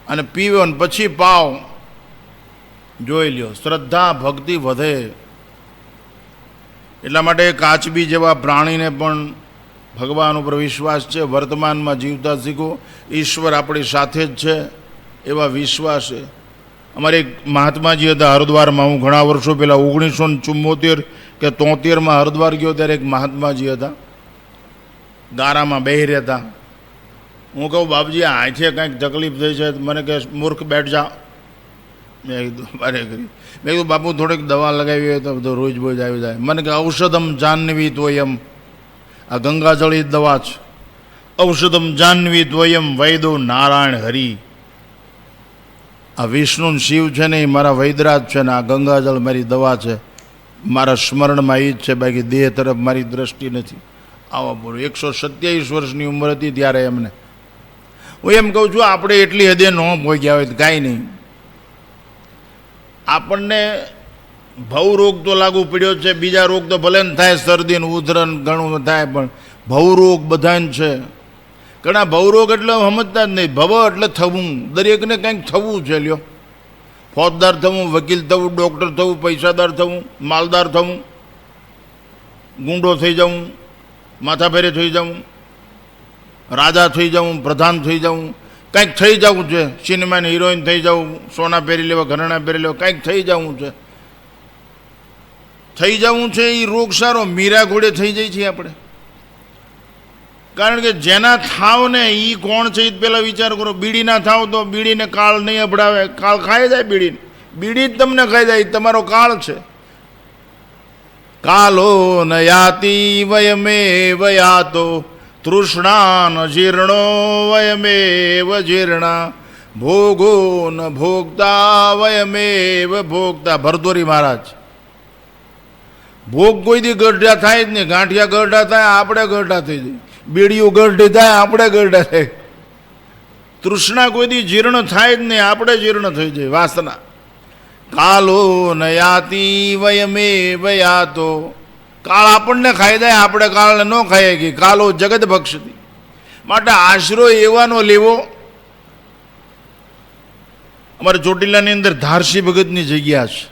અને પીવો ને પછી પાવ. જોઈ લ્યો, શ્રદ્ધા ભક્તિ વધે. એટલા માટે કાચબી જેવા પ્રાણીને પણ ભગવાન ઉપર વિશ્વાસ છે. વર્તમાનમાં જીવતા શીખો, ઈશ્વર આપણી સાથે જ છે એવા વિશ્વાસ છે. અમારે એક મહાત્માજી હતા હરિદ્વારમાં. હું ઘણા વર્ષો પહેલાં 1974 કે 73માં હરિદ્વાર ગયો ત્યારે એક મહાત્માજી હતા, ગારામાં બેહી રહેતા. હું કહું, બાપજી આંખે કંઈક તકલીફ થઈ છે. મને કહે, મૂર્ખ બેઠ જા. મેં કીધું બારે કરી. મેં કીધું, બાપુ થોડીક દવા લગાવી હોય તો બધું રોજ બોજ આવી જાય. મને કહે, ઔષધમ જાહ્નવી ત્વયમ. આ ગંગાજળી દવા છે. ઔષધમ જાહ્નવી ત્વયમ વૈદો નારાયણ હરિ. આ વિષ્ણુ શિવ છે ને એ મારા વૈદરાજ છે ને આ ગંગાજળ મારી દવા છે. મારા સ્મરણમાં એ જ છે, બાકી દેહ તરફ મારી દ્રષ્ટિ નથી. આવા બોલો. 127 વર્ષની ઉંમર હતી ત્યારે એમને. હું એમ કહું છું, આપણે એટલી હદે ન પહોંચ્યા હોય તો કાંઈ નહીં. આપણને ભવરોગ તો લાગુ પડ્યો છે. બીજા રોગ તો ભલે ને થાય, શરદી ને ઉધરન ઘણું થાય, પણ ભવરોગ બધાને છે. ઘણા ભવરોગ એટલે સમજતા જ નહીં. ભવ એટલે થવું, દરેકને કંઈક થવું છે. લ્યો, ફોજદાર થવું, વકીલ થવું, ડૉક્ટર થવું, પૈસાદાર થવું, માલદાર થવું, ગુંડો થઈ જવું, માથાફેરે થઈ જવું, રાજા થઈ જવું, પ્રધાન થઈ જવું, કંઈક થઈ જવું છે. સિનેમાની હિરોઈન થઈ જવું, સોના પહેરી લેવા, ઘરેણાં પહેરી લેવા, કંઈક થઈ જવું છે. થઈ જવું છે એ રોગ સારો. મીરા ઘોડે થઈ જાય છે આપણે. કારણ કે જેના થાવ ને એ કોણ છે એ પહેલાં વિચાર કરો. બીડી ના થાવ તો બીડીને કાળ નહીં અભડાવે. કાળ ખાઈ જાય બીડીને. બીડી જ તમને ખાઈ જાય. તમારો કાળ છે. કાલો ન યાતિ વયમેવ યાતો તૃષ્ણા ન જીર્ણો વયમેવ જીર્ણા ભોગો ન ભોગતા વયમેવ ભોગતા. ભરતોરી મહારાજ. ભોગ કોઈ દી ગઢડા થાય જ નહીં. ગાંઠિયા ગઢડા થાય, આપણે ગઢડા થઈ જાય. બીડીઓ ગઢડી થાય, આપણે ગઢડા થાય. તૃષ્ણા કોઈ દી જીર્ણ થાય જ નહીં, આપણે જીર્ણ થઈ જાય. વાસના. કાલો ન યાતિ વયમેવ યાતો. કાળ આપણને ખાઈ જાય, આપણે કાળને ન ખાઈએ કે. કાલો જગત ભક્ષતી. માટે આશરો એવાનો લેવો. અમારે ચોટીલાની અંદર ધારસી ભગતની જગ્યા છે.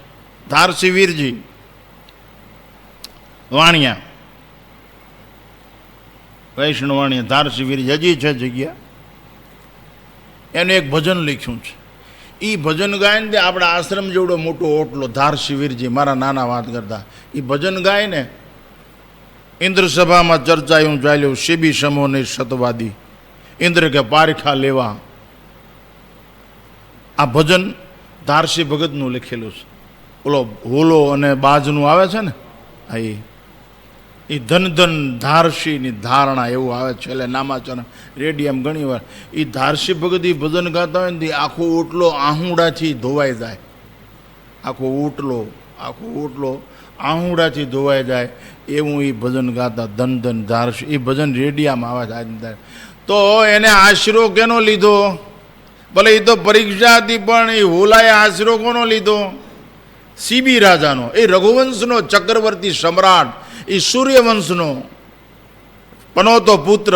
ધારસી વીરજી વાણિયા, વૈષ્ણવ વાણિયા, ધારસી વીરજી હજી છે જગ્યા. એને એક ભજન લખ્યું છે. એ ભજન ગાય ને આપણા આશ્રમ જેવડો મોટો ઓટલો. ધારસી વીરજી મારા નાના વાત કરતા. એ ભજન ગાય ને, ઇન્દ્ર સભામાં ચર્ચાયું ચાલ્યું, શિબી સમો ને સતવાદી, ઇન્દ્ર કે પારખા લેવા. આ ભજન ધારસી ભગતનું લખેલું છે. ઓલો હોલો અને બાજનું આવે છે ને, આ એ ધન ધન ધારસીની ધારણા એવું આવે છે. એટલે નામાચરણ રેડિયમ ઘણી વાર એ ધારસી ભગત એ ભજન ગાતા હોય ને આખો ઓટલો આહુડાથી ધોવાઈ જાય. આખો ઓટલો આહુડાથી ધોવાઈ જાય એવું એ ભજન ગાતા. ધન ધન ધારસી. એ ભજન રેડિયામાં આવે છે. તો એને આશરો કેનો લીધો? ભલે એ તો પરીક્ષા હતી, પણ એ હોલાએ આશરો કોનો લીધો? સીબી રાજાનો. એ રઘુવંશનો ચક્રવર્તી સમ્રાટ, એ સૂર્યવંશનો પનોતો પુત્ર,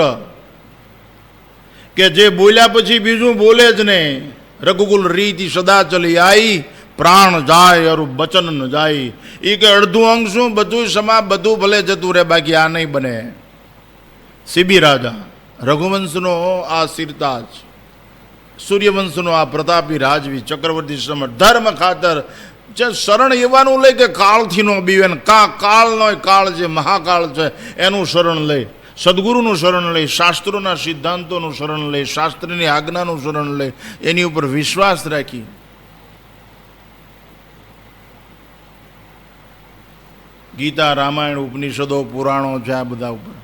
કે જે બોલ્યા પછી બીજું બોલે જ નહીં. રઘુકુલ રીતિ સદા ચલી આઈ, પ્રાણ જાય અરુ બચન ન જાય. એ કે અડધું અંગ શું, બધું સમા, બધું ભલે જતું રહે, બાકી આ નહીં બને. સીબી રાજા રઘુવંશનો આ સિરતાજ, સૂર્યવંશનો આ પ્રતાપી રાજવી ચક્રવર્તી સમ્રાટ. ધર્મ ખાતર જે શરણ એવાનું લે કે કાળથી નો બીવે. કાળનો કાળ જે મહાકાળ છે એનું શરણ લે. સદગુરુનું શરણ લે, શાસ્ત્રોના સિદ્ધાંતોનું શરણ લે, શાસ્ત્રની આજ્ઞાનું શરણ લે, એની ઉપર વિશ્વાસ રાખી. ગીતા, રામાયણ, ઉપનિષદો, પુરાણો છે આ બધા ઉપર.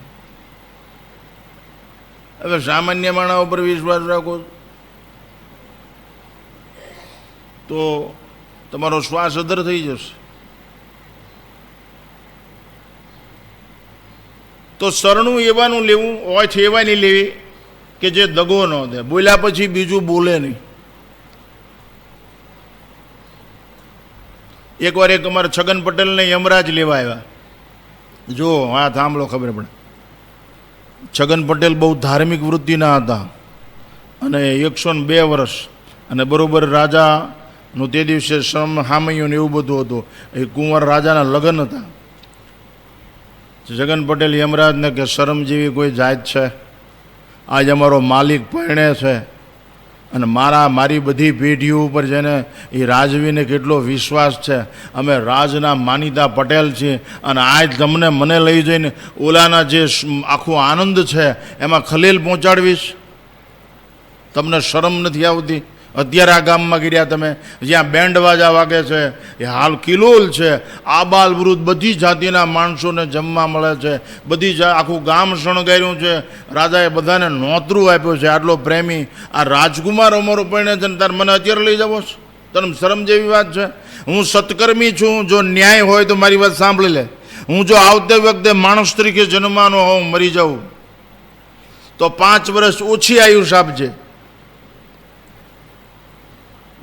હવે સામાન્ય માણસ ઉપર વિશ્વાસ રાખો તો તમારો શ્વાસ અધર થઈ જશે. તો શરણું એવાનું લેવું હોય છે, એવાની લેવી કે જે દગો ન દે. બોલ્યા પછી બીજું બોલે નહીં. એકવાર એક અમારા છગન પટેલને યમરાજ લેવા આવ્યા. જો હા સાંભળો, ખબર પડે. છગન પટેલ બહુ ધાર્મિક વૃત્તિના હતા અને 102 વર્ષ અને બરાબર રાજાનું તે દિવસે હામૈયું ને એવું બધું હતું. એ કુંવર રાજાના લગ્ન હતા. છગન પટેલ યમરાજને કે શરમ જેવી કોઈ જાત છે? આજ અમારો માલિક પરણે છે અને મારી બધી પેઢીઓ ઉપર જેને એ રાજવીને કેટલો વિશ્વાસ છે, અમે રાજના માનીતા પટેલ છીએ અને આજ તમને મને લઈ જઈને ઓલાના જે આખો આનંદ છે એમાં ખલેલ પહોંચાડવીશ? તમને શરમ નથી આવતી? અત્યારે આ ગામમાં ગયા તમે, જ્યાં બેન્ડ વાજા વાગે છે, એ હાલ કિલોલ છે, આબાલ વૃદ્ધ બધી જાતિના માણસોને જમવા મળે છે, બધી આખું ગામ શણગાર્યું છે, રાજાએ બધાને નોતરું આપ્યું છે. આટલો પ્રેમી આ રાજકુમાર અમારો પરણે છે ને તાર મને અત્યારે લઈ જવો છે? તને શરમ જેવી વાત છે? હું સત્કર્મી છું, જો ન્યાય હોય તો મારી વાત સાંભળી લે. હું જો આવતે વખતે માણસ તરીકે જન્મવાનો હોઉં, મરી જાઉં તો 5 વર્ષ ઓછી આયુષ આપજે.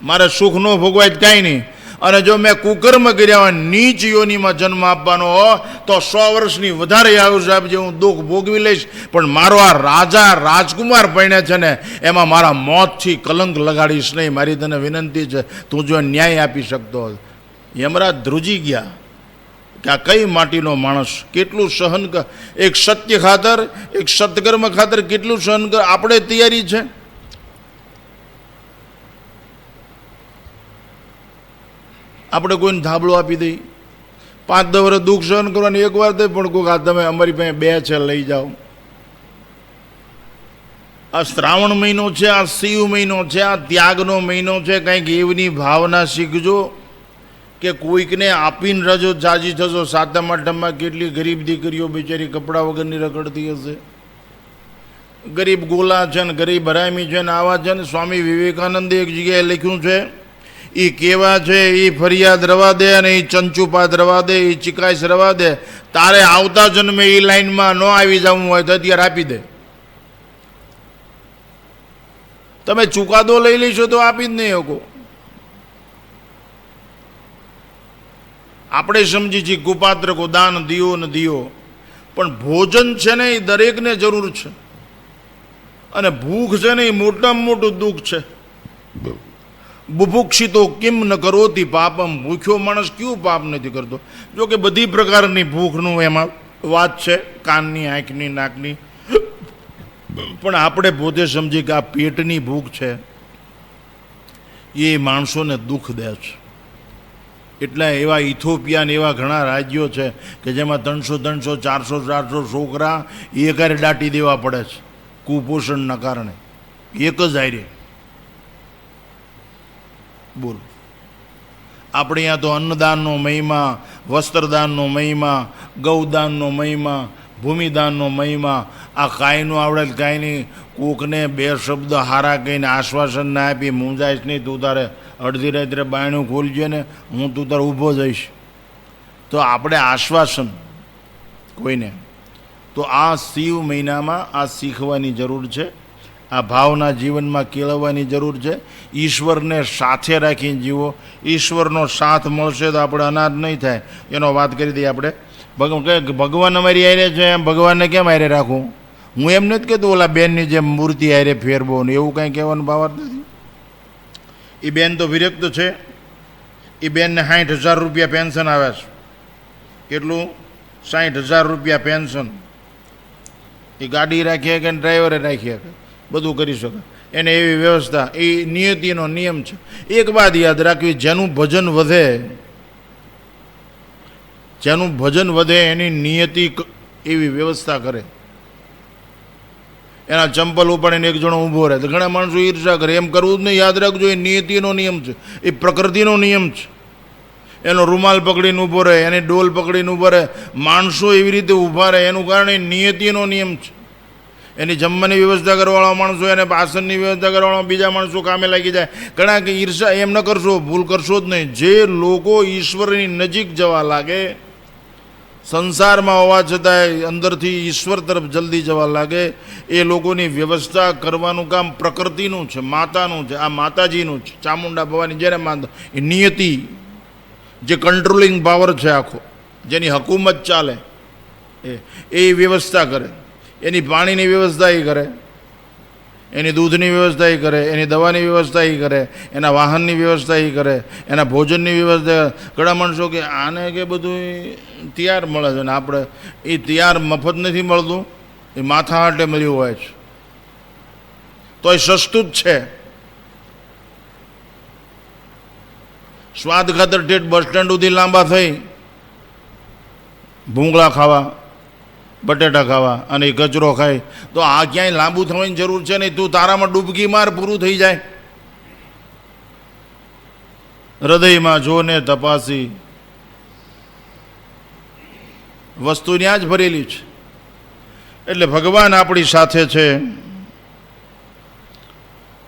મારે સુખ ન ભોગવાય કાંઈ નહીં. અને જો મેં કુકર્મ કર્યા હોય, નીચ યોનિમાં જન્મ આપવાનો હો તો 100 વર્ષની વધારે આયુષ આપજે, હું દુઃખ ભોગવી લઈશ. પણ મારો આ રાજા રાજકુમાર પરણે છે ને એમાં મારા મોતથી કલંક લગાડીશ નહીં. મારી તને વિનંતી છે, તું જો ન્યાય આપી શકતો હોય. યમરાજ ધ્રુજી ગયા કે આ કઈ માટીનો માણસ, કેટલું સહન કર. એક સત્ય ખાતર, એક સત્કર્મ ખાતર કેટલું સહન કર. આપણે તૈયારી છે? આપણે કોઈને ધાબળો આપી દઈએ? 5-10 વર્ષ દુઃખ સહન કરવાની એક વાર થઈ, પણ કોઈક આ તમે અમારી પાસે 2 છે લઈ જાઓ. આ શ્રાવણ મહિનો છે, આ શિવ મહિનો છે, આ ત્યાગનો મહિનો છે. કંઈક એવની ભાવના શીખજો કે કોઈકને આપીને રજો જાજી થશો. 7મ 8મમાં કેટલી ગરીબ દીકરીઓ બિચારી કપડા વગરની રખડતી હશે. ગરીબ ગોલા છે ને ગરીબ હરામી છે ને આવા છે ને. સ્વામી વિવેકાનંદે એક જગ્યાએ લખ્યું છે, એ કેવા છે એ ફરિયાદ રવા દે અને એ ચંચુપાત રવા દે, એ ચિકાઈશ રવા દે. તારે આવતા જન્મે એ લાઈનમાં ન આવી જવું હોય તો અત્યારે આપી દે. તમે ચુકાદો લઈ લઈશો તો આપી જ નહીં શકો. આપણે સમજી છીએ કુપાત્ર કો દાન દિયો ને દિયો, પણ ભોજન છે ને એ દરેકને જરૂર છે. અને ભૂખ છે ને એ મોટામાં મોટું દુઃખ છે. બુભુક્ષિતો કિમ ન કરોતી પાપમ, ભૂખ્યો માણસ ક્યું પાપ નથી કરતો? જો કે બધી પ્રકારની ભૂખનું એમાં વાત છે, કાનની, આંખની, નાકની. પણ આપણે પોતે સમજીએ કે આ પેટની ભૂખ છે એ માણસોને દુઃખ દે છે. એટલે એવા ઇથોપિયા ને એવા ઘણા રાજ્યો છે કે જેમાં 300, 400 છોકરા એકારે દાટી દેવા પડે છે કુપોષણના કારણે, એક જ આયરે. બોલો, આપણે અહીંયા તો અન્નદાનનો મહિમા, વસ્ત્રદાનનો મહિમા, ગૌદાનનો મહિમા, ભૂમિદાનનો મહિમા. આ કાંઈનું આવડે કાંઈ નહીં. કોકને 2 શબ્દ હારા કહીને આશ્વાસન ના આપી મૂંઝાઈશ નહીં. તું તારે અડધી રાત્રે બાયણું ખોલજે ને, હું તું તારે ઊભો જઈશ. તો આપણે આશ્વાસન કોઈને. તો આ શિવ મહિનામાં આ શીખવાની જરૂર છે. આ ભાવના જીવનમાં કેળવવાની જરૂર છે. ઈશ્વરને સાથે રાખીને જીવો. ઈશ્વરનો સાથ મળશે તો આપણે અનાથ નહીં થાય. એનો વાત કરી દઈએ આપણે. ભગવાન અમારી હારે છે, એમ ભગવાનને કેમ હારે રાખવું? હું એમ નથી કહેતો ઓલા બેનની જેમ મૂર્તિ હારે ફેરવો ને એવું કાંઈ કહેવાનું ભાવાર્થ નથી. એ બેન તો વિરક્ત છે. એ બેનને 60,000 રૂપિયા પેન્શન આવે છે. કેટલું? 60,000 રૂપિયા પેન્શન. એ ગાડી રાખીએ કે ડ્રાઈવરે રાખીએ કે બધું કરી શકે. એને એવી વ્યવસ્થા, એ નિયતિનો નિયમ છે. એક વાત યાદ રાખવી, જેનું ભજન વધે એની નિયતિ એવી વ્યવસ્થા કરે. એના ચંપલ ઉપાડીને એક જણો ઊભો રહે તો ઘણા માણસો ઈર્ષા કરે. એમ કરવું જ નહીં. યાદ રાખજો, એ નિયતિનો નિયમ છે, એ પ્રકૃતિનો નિયમ છે. એનો રૂમાલ પકડીને ઊભો રહે, એની ડોલ પકડીને ઊભો રહે. માણસો એવી રીતે ઊભા રહે એનું કારણ એ નિયતિનો નિયમ છે. એની જમવાની વ્યવસ્થા કરવાવાળા માણસો, એને આસનની વ્યવસ્થા કરવાવાળા બીજા માણસો કામે લાગી જાય. ઘણા કે ઈર્ષા એમ ન કરશો, ભૂલ કરશો જ નહીં. જે લોકો ઈશ્વરની નજીક જવા લાગે, સંસારમાં હોવા છતાંય અંદરથી ઈશ્વર તરફ જલ્દી જવા લાગે, એ લોકોની વ્યવસ્થા કરવાનું કામ પ્રકૃતિનું છે, માતાનું છે. આ માતાજીનું છે, ચામુંડા ભવાની જેને માનતા. એ નિયતિ, જે કંટ્રોલિંગ પાવર છે આખો, જેની હકુમત ચાલે, એ વ્યવસ્થા કરે. એની પાણીની વ્યવસ્થા એ કરે, એની દૂધની વ્યવસ્થા એ કરે, એની દવાની વ્યવસ્થા એ કરે, એના વાહનની વ્યવસ્થા એ કરે, એના ભોજનની વ્યવસ્થા. ઘણા માણસો કે આને કે બધું તૈયાર મળે છે ને આપણે એ તૈયાર મફત નથી મળતું, એ માથા હાટે મળ્યું હોય છે, તો એ સસ્તું જ છે. સ્વાદ ખાતર ઠેઠ બસ સ્ટેન્ડ સુધી લાંબા થઈ ભૂંગળા ખાવા, બટેટા ખાવા અને એ કચરો ખાય, તો આ ક્યાંય લાંબુ થવાની જરૂર છે નહીં. તું તારામાં ડૂબકી માર, પૂરું થઈ જાય. હૃદયમાં જોને તપાસી, વસ્તુ ત્યાં જ ભરેલી છે. એટલે ભગવાન આપણી સાથે છે,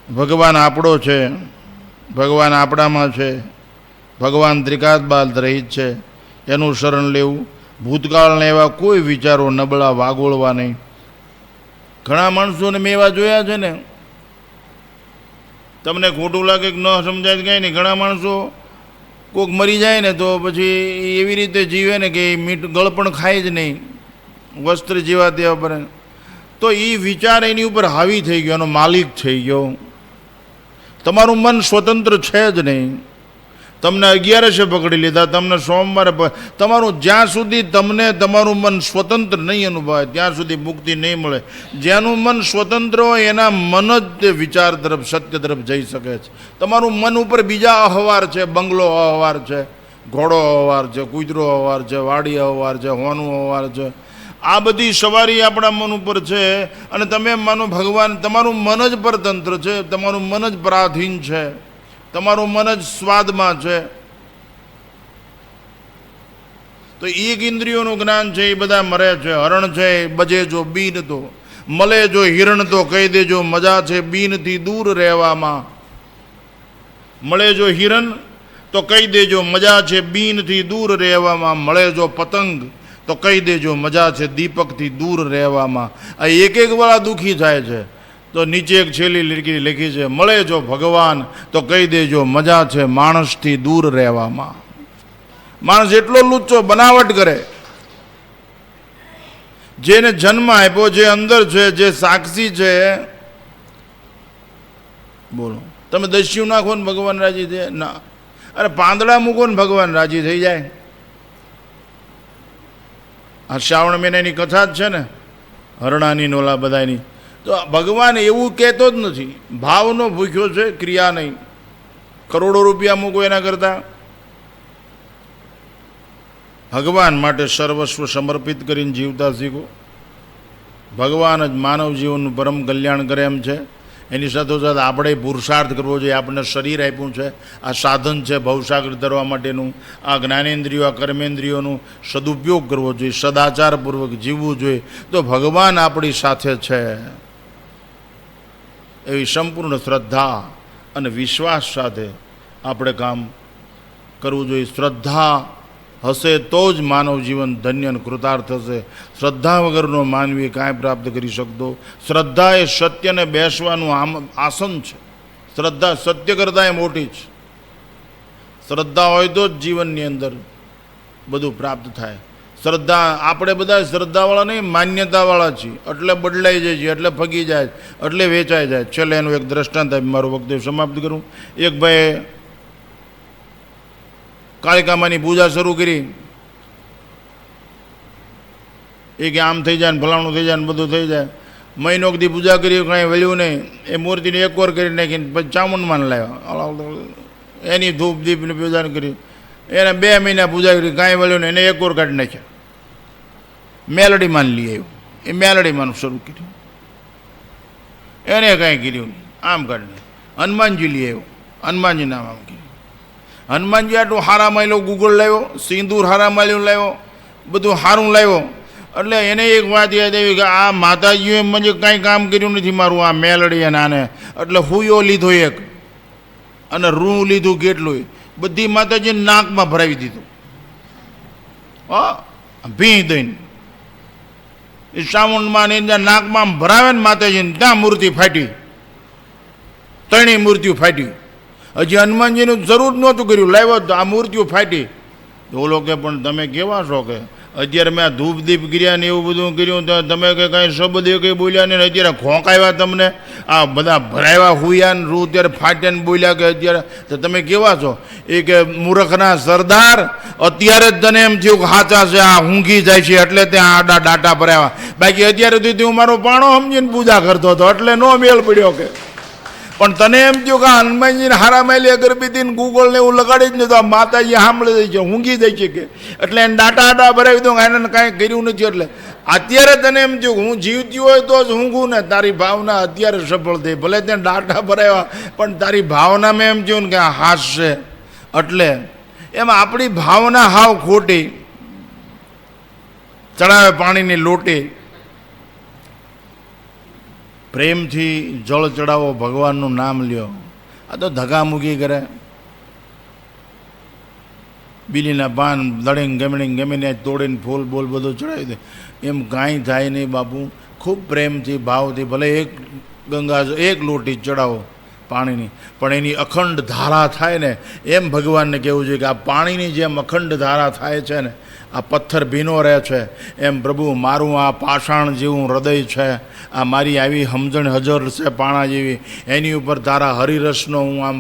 ભગવાન આપણો છે, ભગવાન આપણામાં છે, ભગવાન ત્રિકાળબાદ રહિત છે. એનું શરણ લેવું. ભૂતકાળના એવા કોઈ વિચારો નબળા વાગોળવા નહીં. ઘણા માણસોને મેં એવા જોયા છે ને, તમને ખોટું લાગે કે ન સમજાય કંઈ નહીં. ઘણા માણસો કોઈક મરી જાય ને તો પછી એવી રીતે જીવે ને કે મીઠ ગળપણ ખાય જ નહીં, વસ્ત્ર જેવા તેવા પર. તો એ વિચાર એની ઉપર હાવી થઈ ગયો, એનો માલિક થઈ ગયો. તમારું મન સ્વતંત્ર છે જ નહીં. તમને 11 પકડી લીધા, તમને સોમવારે, તમારું જ્યાં સુધી તમને તમારું મન સ્વતંત્ર નહીં અનુભવાય ત્યાં સુધી મુક્તિ નહીં મળે. જેનું મન સ્વતંત્ર હોય એના મન જ તે વિચાર તરફ, સત્ય તરફ જઈ શકે છે. તમારું મન ઉપર બીજા અહવાર છે, બંગલો અહવાર છે, ઘોડો અહવાર છે, કૂતરો અહવાર છે, વાડી અહવાર છે, હોનું અહવાર છે. આ બધી સવારી આપણા મન ઉપર છે. અને તમે માનો ભગવાન, તમારું મન જ પરતંત્ર છે, તમારું મન જ પરાધીન છે, તમારું મન જ સ્વાદમાં છે. તો એક ઇન્દ્રિયોનું જ્ઞાન છે એ બધા મરે છે. હરણ છે બજે જો બીન તો, મળે જો હિરણ તો કહી દેજો મજા છે બીનથી દૂર રહેવામાં. મળે જો હિરણ તો કહી દેજો મજા છે બીનથી દૂર રહેવામાં. મળે જો પતંગ તો કહી દેજો મજા છે દીપકથી દૂર રહેવામાં. આ એક વાળા દુઃખી થાય છે. તો નીચે એક છેલ્લી લખી છે, મળે જો ભગવાન તો કહી દેજો મજા છે માણસથી દૂર રહેવામાં. માણસ એટલો લુચ્ચો બનાવટ કરે. જેને જન્મ આપ્યો, જે અંદર છે, જે સાક્ષી છે, બોલો તમે દસ્યુ નાખો ને ભગવાન રાજી થાય ના? અરે પાંદડા મૂકો ને ભગવાન રાજી થઈ જાય. આ શ્રાવણ મહિનાની કથા જ છે ને, હરણાની નોલા બધાની. તો ભગવાન એવું કહેતો જ નથી. ભાવનો ભૂખ્યો છે, ક્રિયા નહીં. કરોડો રૂપિયા મૂકો એના કરતાં ભગવાન માટે સર્વસ્વ સમર્પિત કરીને જીવતા શીખો. ભગવાન જ માનવ જીવનનું પરમ કલ્યાણ કરે એમ છે. એની સાથોસાથ આપણે પુરુષાર્થ કરવો જોઈએ. આપણને શરીર આપ્યું છે, આ સાધન છે ભવસાગર તરવા માટેનું. આ જ્ઞાનેન્દ્રિયો, આ કર્મેન્દ્રિયોનું સદુપયોગ કરવો જોઈએ, સદાચારપૂર્વક જીવવું જોઈએ. તો ભગવાન આપણી સાથે છે એવી સંપૂર્ણ શ્રદ્ધા અને વિશ્વાસ સાથે આપણે કામ કરવું જોઈએ. શ્રદ્ધા હશે તો જ માનવ જીવન ધન્ય અને કૃતાર્થ હશે. શ્રદ્ધા વગરનો માનવી કાંઈ પ્રાપ્ત કરી શકતો. શ્રદ્ધા એ સત્યને બેસવાનું આસન છે. શ્રદ્ધા સત્ય કરતાં એ મોટી છે. શ્રદ્ધા હોય તો જ જીવનની અંદર બધું પ્રાપ્ત થાય. શ્રદ્ધા, આપણે બધા શ્રદ્ધાવાળા નહીં, માન્યતાવાળા છીએ. એટલે બદલાઈ જાય છે, એટલે ફગી જાય, એટલે વેચાઈ જાય. છેલ્લે એનું એક દ્રષ્ટાંત આપી મારું વક્તવ્ય સમાપ્ત કરું. એક ભાઈ કાળિકામાની પૂજા શરૂ કરી. એ કે આમ થઈ જાય ને ફલાણું થઈ જાય ને બધું થઈ જાય. મહિનો સુધી પૂજા કરી, કાંઈ વળ્યું નહીં. એ મૂર્તિને એક વાર કરી નાખીને પછી ચામુંડમાં લાવ્યા. એની ધૂપ દીપની પૂજા કરી. એને 2 મહિના પૂજા કરી, કાંઈ વળ્યું નહીં. એને એક વાર કાઢી નાખ્યા. મેલડીમાં લઈ આવ્યું. એ મેલડીમાં શરૂ કર્યું. એને કાંઈ કર્યું આમ કાઢી. હનુમાનજી લઈ આવ્યો. હનુમાનજી નામ આમ કર્યું. હનુમાનજી આટલું હારા માલ્યો, ગુગળ લાવ્યો, સિંદૂર હારા માલ્યું લાવ્યો, બધું સારું લાવ્યો. એટલે એને એક વાત યાદ આવી કે આ માતાજીએ મને કાંઈ કામ કર્યું નથી મારું, આ મેલડી અને આને. એટલે હુયો લીધો એક અને રૂ લીધું કેટલું, બધી માતાજીને નાકમાં ભરાવી દીધું. ભી દઈને એ ચામુંડમાં નાકમાં ભરાવે ને માતાજીને, ત્યાં મૂર્તિ ફાટી. 3 મૂર્તિઓ ફાટી. હજી હનુમાનજીનું જરૂર નહોતું કર્યું, લાવ્યો તો આ મૂર્તિઓ ફાટી. ઓલો કે પણ તમે કેવા છો કે અત્યારે મેં આ ધૂપ દીપ કર્યા ને એવું બધું કર્યું તો તમે કે કાંઈ શબ્દ એ કંઈ બોલ્યા ને અત્યારે ખોંકાવ્યા તમને આ બધા ભરાવ્યા હુયા ને રૂ અત્યારે ફાટ્યા ને બોલ્યા કે અત્યારે તો તમે કેવા છો એ કે મૂર્ખના સરદાર અત્યારે જ તને એમ થયું કે સાચા છે આ ઊંઘી જાય છે એટલે ત્યાં આડા ડાટા ભરાવ્યા બાકી અત્યારે સુધી હું મારો પાણો સમજીને પૂજા કરતો હતો એટલે નો મેળ પડ્યો કે પણ તને એમ થયું કે હનુમાનજીને હારા માયલી અગરબત્તી ને ગૂગલ ને એવું લગાડી જ ને તો આ માતાજી સાંભળી જાય છે ઊંઘી જાય છે કે એટલે એને ડાટા આડા ભરાવી દઉં એને કાંઈ કર્યું નથી એટલે અત્યારે તને એમ થયું હું જીવતી હોય તો જ ઊંઘું ને તારી ભાવના અત્યારે સફળ થઈ ભલે ત્યાં ડાટા ભરાવ્યા પણ તારી ભાવનામાં એમ થયું ને કે આ હાસ છે એટલે એમાં આપણી ભાવના હાવ ખોટી ચડાવે પાણીની લોટી પ્રેમથી જળ ચડાવો ભગવાનનું નામ લ્યો આ તો ધગામુગી કરે બીલીના પાન દળીને ગમીને તોડીને ફૂલ બોલ બધું ચડાવી દે એમ કાંઈ થાય નહીં બાપુ ખૂબ પ્રેમથી ભાવથી ભલે એક ગંગા એક લોટી ચડાવો પાણીની પણ એની અખંડ ધારા થાય ને એમ ભગવાનને કહેવું જોઈએ કે આ પાણીની જેમ અખંડ ધારા થાય છે ને આ પથ્થર ભીનો રહે છે એમ પ્રભુ મારું આ પાષાણ જેવું હૃદય છે આ મારી આવી સમજણ હજર છે પાણા જેવી એની ઉપર તારા હરિરસનો હું આમ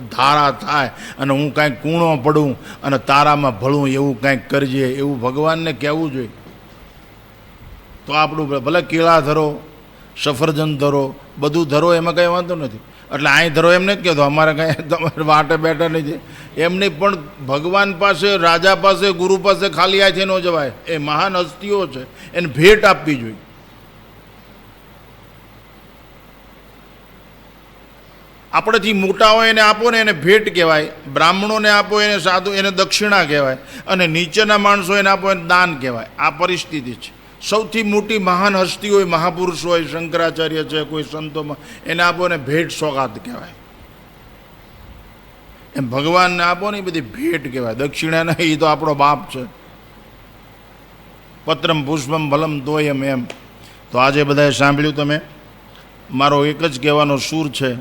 ધારા થાય અને હું કાંઈક કૂણો પડું અને તારામાં ભળું એવું કાંઈક કરજે એવું ભગવાનને કહેવું જોઈએ તો આપણું ભલે કેળા ધરો સફરજન ધરો બધું ધરો એમાં કંઈ વાંધો નથી એટલે અહીં ધરો એમ નથી કહેતો અમારે કાંઈ તમારે વાટે બેઠા નથી એમ નહીં પણ ભગવાન પાસે રાજા પાસે ગુરુ પાસે ખાલી આથી ન જવાય એ મહાન હસ્તીઓ છે એને ભેટ આપવી જોઈએ આપણેથી મોટા હોય એને આપો ને એને ભેટ કહેવાય બ્રાહ્મણોને આપો એને સાધુ એને દક્ષિણા કહેવાય અને નીચેના માણસો એને આપો એને દાન કહેવાય આ પરિસ્થિતિ છે સૌથી મોટી મહાન હસ્તી હોય મહાપુરુષ હોય શંકરાચાર્ય છે કોઈ સંતોમાં એને આપો ને ભેટ સોગાત કહેવાય એમ ભગવાનને આપો ને એ બધી ભેટ કહેવાય દક્ષિણા નહીં એ તો આપણો બાપ છે પત્રમ પુષ્પમ ફલમ તોયમ એમ તો આજે બધાએ સાંભળ્યું તમે મારો એક જ કહેવાનો સૂર છે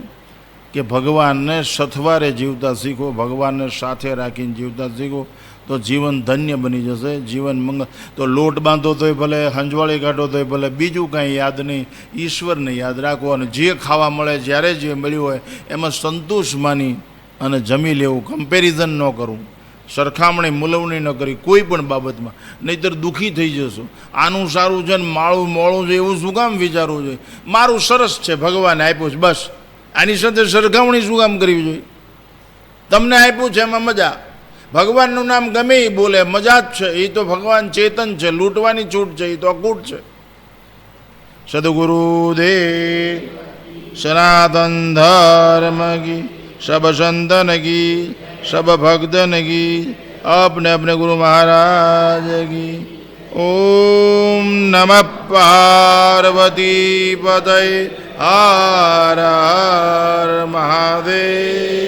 કે ભગવાનને સથવારે જીવતા શીખો ભગવાનને સાથે રાખીને જીવતા શીખો તો જીવન ધન્ય બની જશે જીવન મંગળ તો લોટ બાંધો તોય ભલે હંજવાળી કાઢો તોય ભલે બીજું કાંઈ યાદ નહીં ઈશ્વરને યાદ રાખો અને જે ખાવા મળે જ્યારે જે મળ્યું હોય એમાં સંતોષ માની અને જમી લેવું કમ્પેરિઝન ન કરવું સરખામણી મુલવણી ન કરી કોઈ પણ બાબતમાં નહીંતર દુઃખી થઈ જશો આનું સારું છે ને માળું મોળું છે એવું શું કામ વિચારવું જોઈએ મારું સરસ છે ભગવાને આપ્યું છે બસ આની સાથે સરખામણી શું કામ કરવી જોઈએ તમને આપ્યું છે એમાં મજા ભગવાનનું નામ ગમે એ બોલે મજા જ છે એ તો ભગવાન ચેતન છે લૂંટવાની છૂટ છે એ તો અકૂટ છે સદગુરુદેવ સનાતન ધર્મ કી सब संतन की सब भक्तन की अपने अपने गुरु महाराज की ओम नमः पार्वती पतये हर हर महादेव।